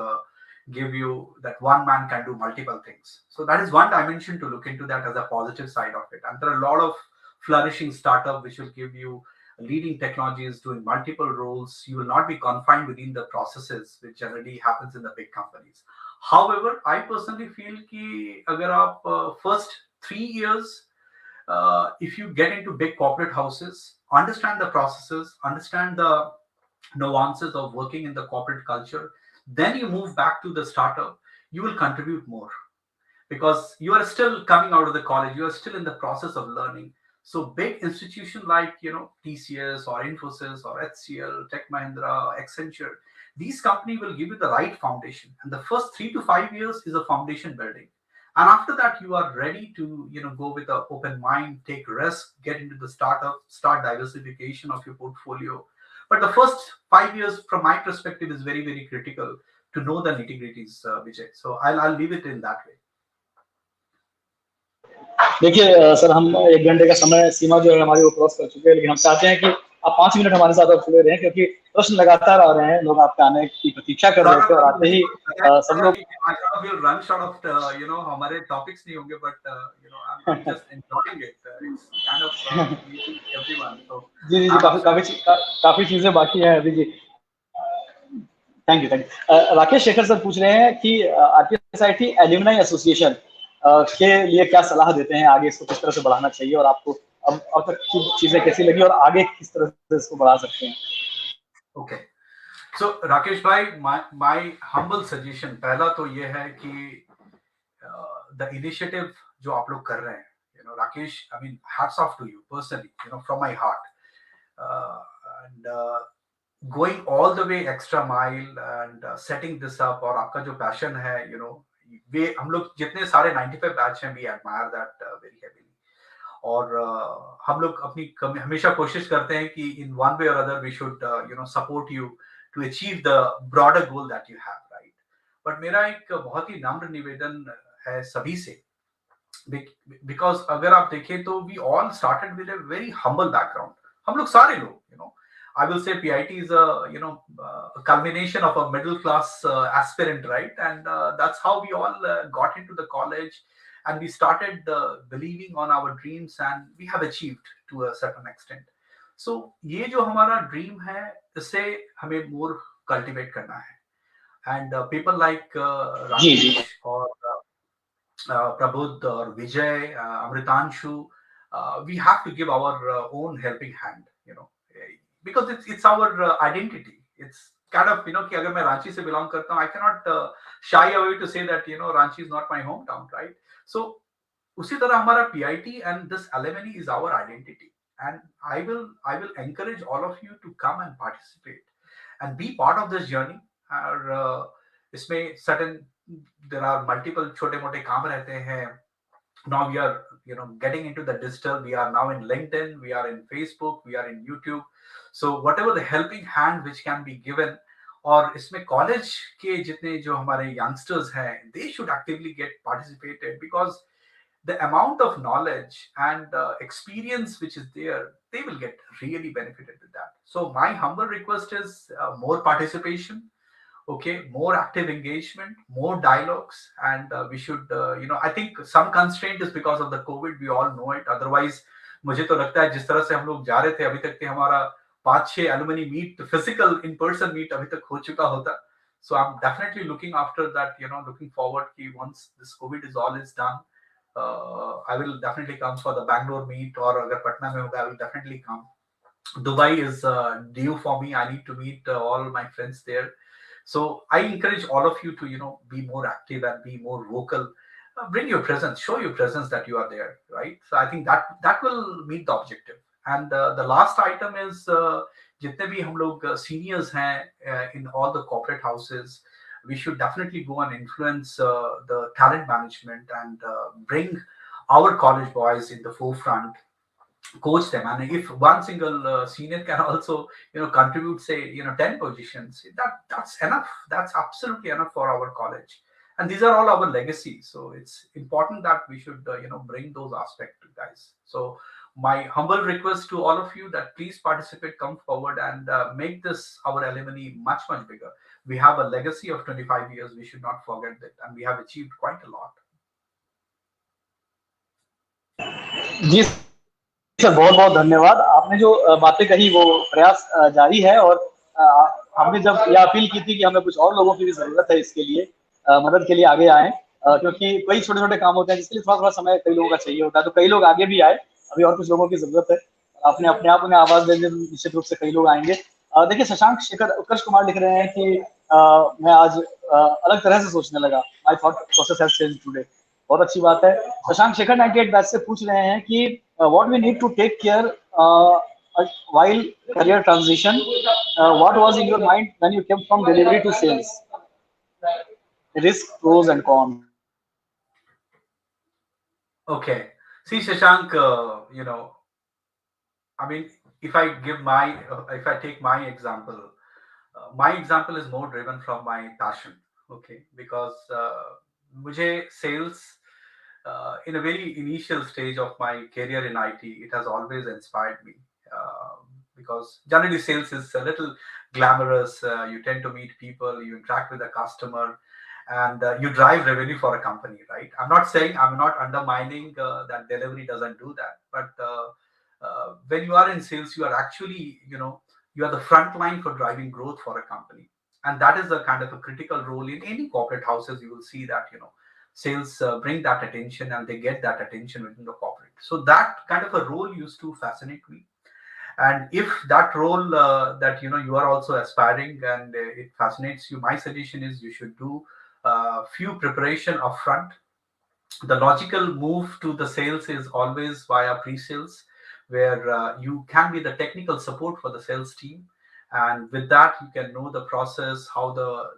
give you that one man can do multiple things. So that is one dimension to look into that as a positive side of it. And there are a lot of flourishing startup which will give you leading technologies doing multiple roles. You will not be confined within the processes which generally happens in the big companies. However, I personally feel कि अगर आप first 3 years if you get into big corporate houses, understand the processes, understand the nuances of working in the corporate culture, then you move back to the startup, you will contribute more because you are still coming out of the college, you are still in the process of learning. So big institution like TCS or Infosys or HCL, Tech Mahindra, Accenture, these companies will give you the right foundation, and the first 3 to 5 years is a foundation building. And after that, you are ready to go with an open mind, take risk, get into the startup, start diversification of your portfolio. But the first 5 years, from my perspective, is very very critical to know the nitty gritties, Vijay. So I'll leave it in that way. देखिए sir, हम 1 घंटे का समय सीमा जो है हमारी वो cross कर चुके हैं, लेकिन हम चाहते हैं कि आप 5 मिनट हमारे साथ और जुड़े रहें, क्योंकि प्रश्न लगातार आ रहे हैं, लोग आपके आने की प्रतीक्षा कर रहे थे और आते ही सब लोग We'll run short of हमारे topics नहीं होंगे, but I'm just enjoying it. It's kind of meeting everyone. So ji ji ji, I'm absolutely काफी चीजें बाकी हैं अभी जी। Thank you. Rakesh Shekhar sir पूछ रहे हैं कि आरपीएसआईटी एल्यूमनाई एसोसिएशन के लिए क्या सलाह देते हैं, आगे इसको किस तरह से बढ़ाना चाहिए, और आपको अब तक की चीजें कैसी लगी और आगे किस तरह से इसको बढ़ा सकते हैं? Okay. So राकेश भाई, my humble suggestion पहला तो ये है कि the initiative जो आप लोग कर रहे हैं, Rakesh, I mean, hats off to you personally, from my heart. And going all the way extra mile and setting this up, और आपका जो passion है, वे हम लोग जितने सारे 95 बैच हैं, we admire that very heavily. और हम लोग अपनी हमेशा कोशिश करते हैं कि in one way or other we should support you to achieve the broader goal that you have, right? But मेरा एक बहुत ही नम्र निवेदन है सभी से, because अगर आप देखें तो we all started with a very humble background. हम लोग सारे लोग, I will say PIT is a culmination of a middle class aspirant, right? And that's how we all got into the college, and we started believing on our dreams, and we have achieved to a certain extent. So ये जो हमारा dream है, इसे हमें more cultivate करना है. And people like Rakesh or Prabodh or Vijay, Amritanshu, we have to give our own helping hand, because it's our identity. It's kind of, कि अगर मैं रांची से belong करता हूँ, I cannot shy away to say that, Ranchi is not my hometown, right? So उसी तरह हमारा PIT and this alumni is our identity. And I will encourage all of you to come and participate and be part of this journey. और इसमें certain there are multiple छोटे मोटे काम रहते हैं. Now we are getting into the digital. We are now in LinkedIn, we are in Facebook, we are in YouTube. So whatever the helping hand which can be given, और इसमें college के जितने जो हमारे youngsters हैं, they should actively get participated, because the amount of knowledge and experience which is there, they will get really benefited with that. So my humble request is more participation, okay, more active engagement, more dialogues, and we should I think some constraint is because of the COVID, we all know it. Otherwise मुझे तो लगता है जिस तरह से हम लोग जा रहे थे अभी तक के हमारा 5-6 alumni meet, physical in person meet अभी तक हो चुका होता. So I'm definitely looking after that, looking forward कि once this COVID is all is done, I will definitely come for the Bangalore meet, or अगर पटना में होगा I will definitely come. Dubai is due for me. I need to meet all my friends there. So I encourage all of you to be more active and be more vocal. Bring your presence, show your presence that you are there, right? So I think that will meet the objective. And the last item is जितने भी हम लोग seniors हैं in all the corporate houses, we should definitely go and influence the talent management and bring our college boys in the forefront coach them. And if one single senior can also contribute, say 10 positions, that's enough. That's absolutely enough for our college. And these are all our legacies, so it's important that we should bring those aspects to guys. So my humble request to all of you that please participate, come forward, and make this our alumni much bigger. We have a legacy of 25 years, we should not forget that, and we have achieved quite a lot. जी sir, बहुत बहुत धन्यवाद। आपने जो बातें कही वो प्रयास जारी है, और हमने जब यह अपील की थी कि हमें कुछ और लोगों की भी जरूरत है इसके लिए, मदद के लिए आगे आए, क्योंकि कई छोटे छोटे काम होते हैं जिसके लिए थोड़ा थोड़ा समय कई लोगों का चाहिए होता है, तो कई लोग आगे भी आए। अभी और कुछ लोगों की जरूरत है, आपने अपने आप उन्हें आवाज देने, निश्चित रूप से कई लोग आएंगे। देखिए, शशांक शेखर उत्कर्ष कुमार लिख रहे हैं कि मैं आज अलग तरह से सोचने लगा, my thought process has changed today. बहुत अच्छी बात है। शशांक शेखर 98 बैच से पूछ रहे हैं कि what we need to take care while career transition, what was in your mind when you came from delivery to sales? Risk, pros and cons. Okay, see Shashank, I mean, if I take my example is more driven from my passion. Okay, because mujhe sales in a very initial stage of my career in IT, it has always inspired me, because generally sales is a little glamorous. You tend to meet people, you interact with the customer, and you drive revenue for a company, right? I'm not undermining that delivery doesn't do that, but when you are in sales, you are actually, you are the front line for driving growth for a company. And that is a kind of a critical role in any corporate houses. You will see that, sales bring that attention, and they get that attention within the corporate. So that kind of a role used to fascinate me. And if that role that you are also aspiring, and it fascinates you, my suggestion is you should do few preparation upfront. The logical move to the sales is always via pre-sales, where you can be the technical support for the sales team, and with that you can know the process, how the,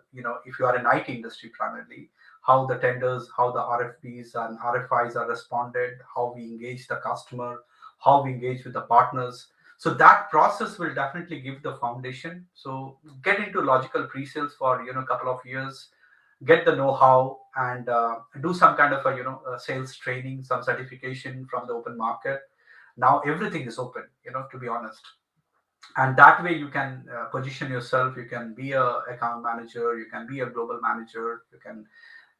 if you are in IT industry primarily, how the tenders, how the RFPs and RFIs are responded, how we engage the customer, how we engage with the partners. So that process will definitely give the foundation. So get into logical pre-sales for a couple of years, get the know-how, and do some kind of a sales training, some certification from the open market. Now everything is open, to be honest, and that way you can position yourself. You can be a account manager, you can be a global manager, you can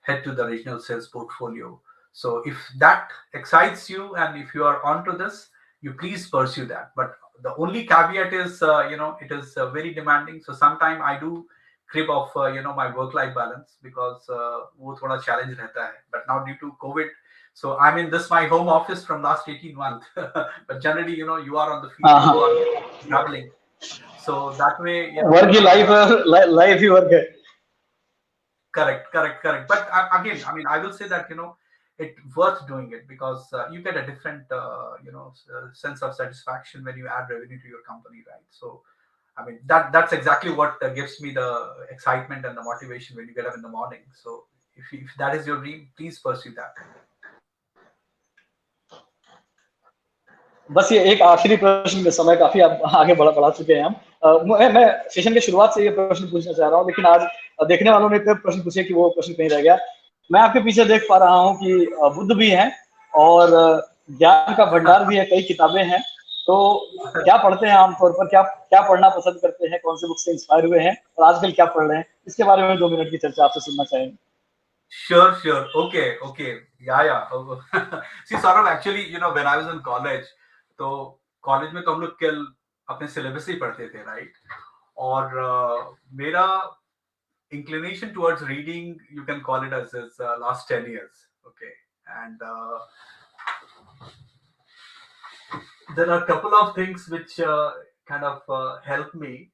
head to the regional sales portfolio. So if that excites you, and if you are onto this, you please pursue that. But the only caveat is it is very demanding. So sometime I do crib of my work-life balance, because वो थोड़ा challenge रहता है. But now due to COVID, so I'm in this my home office from last 18 months. But generally, you are on the field, you are traveling. So that way, work की life ही work है. Correct. But again, I mean, I will say that it's worth doing it, because you get a different sense of satisfaction when you add revenue to your company, right? So I mean, that's exactly what gives me the excitement and the motivation when you get up in the morning. So if that is your dream, please pursue that. बस ये एक आखिरी प्रश्न, समय काफी आगे बढ़ा चुके हैं हम। मैं सेशन के शुरुआत से ये प्रश्न पूछना चाह रहा हूँ, लेकिन आज देखने वालों ने इतने प्रश्न पूछे कि वो प्रश्न कहीं रह गया। मैं आपके पीछे देख पा रहा हूँ कि बुद्ध भी हैं और ज्ञान का भंडार भी है, कई किताबें हैं। तो क्या पढ़ते हैं आमतौर पर, क्या पढ़ना पसंद करते हैं, कौन से बुक से इंस्पायर हुए हैं और आजकल क्या पढ़ रहे हैं, इसके बारे में 2 मिनट की चर्चा आपसे सुनना चाहेंगे। Sure. Okay. Yeah. See, Saurabh, actually, when I was in college, तो कॉलेज में तो हम लोग केवल अपने सिलेबस ही पढ़ते थे, राइट? और मेरा inclination towards reading, you can call it as last 10 years. Okay. And there are a couple of things which kind of help me,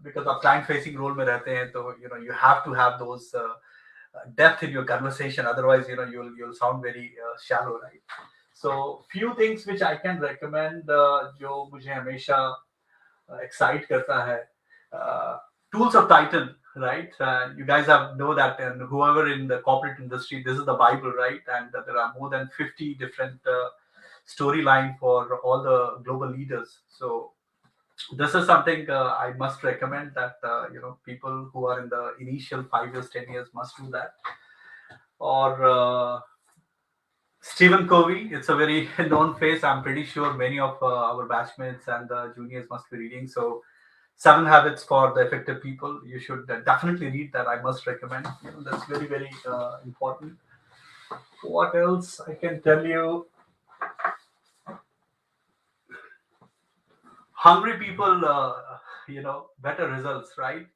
because of client facing role में रहते हैं, तो you have to have those depth in your conversation, otherwise you'll sound very shallow, right? So few things which I can recommend, जो मुझे हमेशा excite करता है, Tools of Titan, right? You guys know that, and whoever in the corporate industry, this is the Bible, right? And there are more than 50 different storyline for all the global leaders. So this is something I must recommend that people who are in the initial 5 years, 10 years must do that. Or Stephen Covey, it's a very known face. I'm pretty sure many of our batchmates and the juniors must be reading. So, 7 Habits for the Effective People. You should definitely read that. I must recommend. That's very, very important. What else I can tell you? Hungry People, better results, right?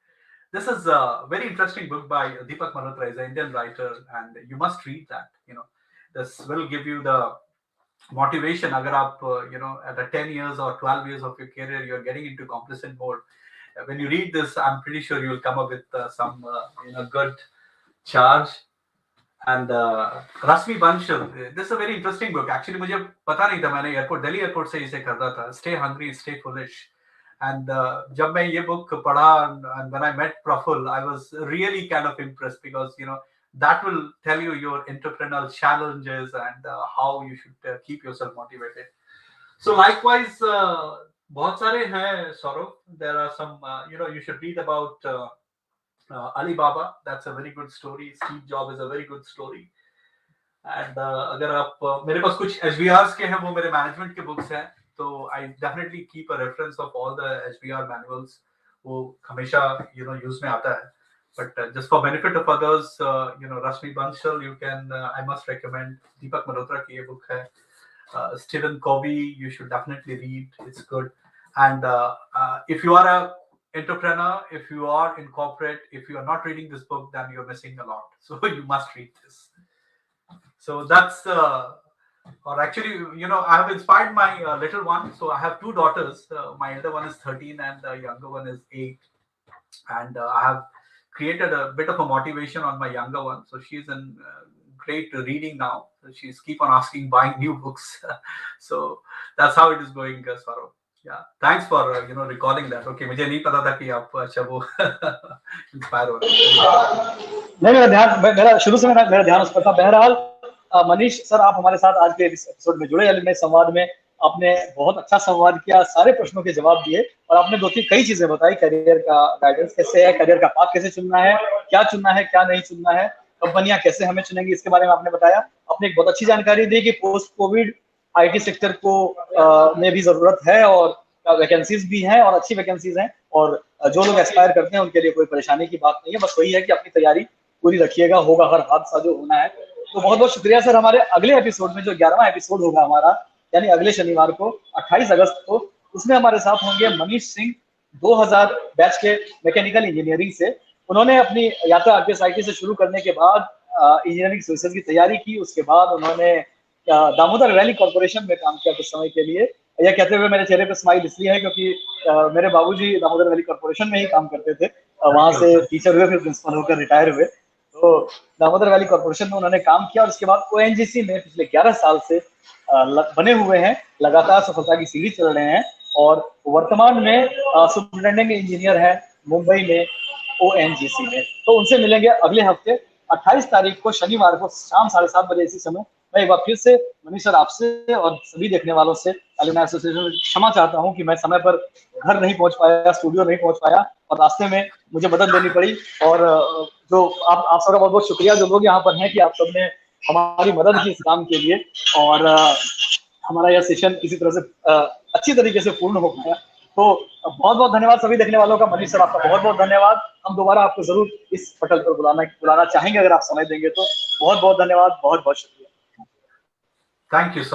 This is a very interesting book by Deepak Malhotra. He's an Indian writer, and you must read that. This will give you the motivation. Agar aap, at the 10 years or 12 years of your career, you're getting into complacent mode. When you read this, I'm pretty sure you'll come up with some, good charge. And Rashmi Banshal, this is a very interesting book. Actually, मुझे पता नहीं था, मैंने Delhi airport से इसे खरीदा था. Stay hungry, stay foolish. And जब मैं ये book पढ़ा, and when I met Praful, I was really kind of impressed because that will tell you your entrepreneurial challenges and how you should keep yourself motivated. So likewise, बहुत सारे हैं, Saurav. There are some, you should read about Alibaba. That's a very good story. Steve Jobs is a very good story. And अगर आप मेरे पास कुछ HBRs के हैं, वो मेरे management के books हैं, तो I definitely keep a reference of all the HBR manuals. वो हमेशा use में आता है. But just for benefit of others, Rashmi Banshal, you can, I must recommend. Deepak Malhotra की ये book है. Stephen Covey, you should definitely read. It's good. And if you are a entrepreneur, if you are in corporate, if you are not reading this book, then you're missing a lot. So you must read this. So that's, or actually, I have inspired my little one. So I have 2 daughters. My elder one is 13 and the younger one is 8. And I have created a bit of a motivation on my younger one. So she's in great reading now. So she's keep on asking, buying new books. So that's how it is going, Saurav. Yeah, thanks for recalling that. Okay, मुझे नहीं पता था कि आप अच्छा वो inspire हो रहे हैं. नहीं, मेरा शुरू से मेरा ध्यान उस पर था. बहरहाल मनीष सर, आप हमारे साथ आज के इस एपिसोड में जुड़े. में संवाद में आपने बहुत अच्छा संवाद किया, सारे प्रश्नों के जवाब दिए और आपने 2-3 कई चीजें बताई. करियर का गाइडेंस कैसे है, करियर का पाथ कैसे चुनना है, क्या नहीं चुनना है, कंपनियां कैसे हमें चुनेंगी, इसके बारे में आपने बताया. आपने एक बहुत अच्छी जानकारी दी कि पोस्ट कोविड आईटी सेक्टर को में भी जरूरत है और वैकेंसीज भी हैं और अच्छी वैकेंसीज हैं और जो लोग एस्पायर करते हैं उनके लिए कोई परेशानी की बात नहीं है. बस वही है कि अपनी तैयारी पूरी रखिएगा, होगा हर हादसा जो होना है. तो बहुत बहुत शुक्रिया सर. हमारे अगले एपिसोड में जो 11वां एपिसोड होगा हमारा, यानी अगले शनिवार को 28 अगस्त को, उसमें हमारे साथ होंगे मनीष सिंह, 2000 बैच के मैकेनिकल इंजीनियरिंग से. उन्होंने अपनी यात्रा आरपीएस आईटी से शुरू करने के बाद इंजीनियरिंग सर्विसेज की तैयारी की. उसके बाद उन्होंने दामोदर वैली कॉर्पोरेशन में काम किया कुछ समय के लिए. यह कहते हुए मेरे चेहरे पर स्माइल इसलिए है क्योंकि मेरे बाबूजी दामोदर वैली कॉर्पोरेशन में ही काम करते थे. वहां से टीचर हुए, फिर प्रिंसिपल होकर रिटायर हुए. तो दामोदर वैली कॉर्पोरेशन में उन्होंने काम किया और उसके बाद ओएनजीसी में पिछले 11 साल से बने हुए हैं. लगातार सफलता की सीढ़ी चल रहे हैं और वर्तमान में सुपरिटेंडेंट इंजीनियर है मुंबई में ओएनजीसी में. तो उनसे मिलेंगे अगले हफ्ते 28 तारीख को शनिवार को शाम 7:30 बजे इसी समय. मैं एक बार फिर से मनीष सर आपसे और सभी देखने वालों से एलुमनाई एसोसिएशन क्षमा चाहता हूं कि मैं समय पर घर नहीं पहुंच पाया, स्टूडियो नहीं पहुंच पाया और रास्ते में मुझे मदद लेनी पड़ी. और जो आप सबका बहुत बहुत शुक्रिया जो लोग यहाँ पर हैं कि आप सबने हमारी मदद की इस काम के लिए और हमारा यह सेशन किसी तरह से अच्छी तरीके से पूर्ण हो पाया. तो बहुत बहुत धन्यवाद सभी देखने वालों का. मनीष सर आपका बहुत बहुत धन्यवाद. हम दोबारा आपको जरूर इस पटल पर बुलाना चाहेंगे अगर आप समय देंगे तो. बहुत बहुत धन्यवाद, बहुत बहुत शुक्रिया. Thank you so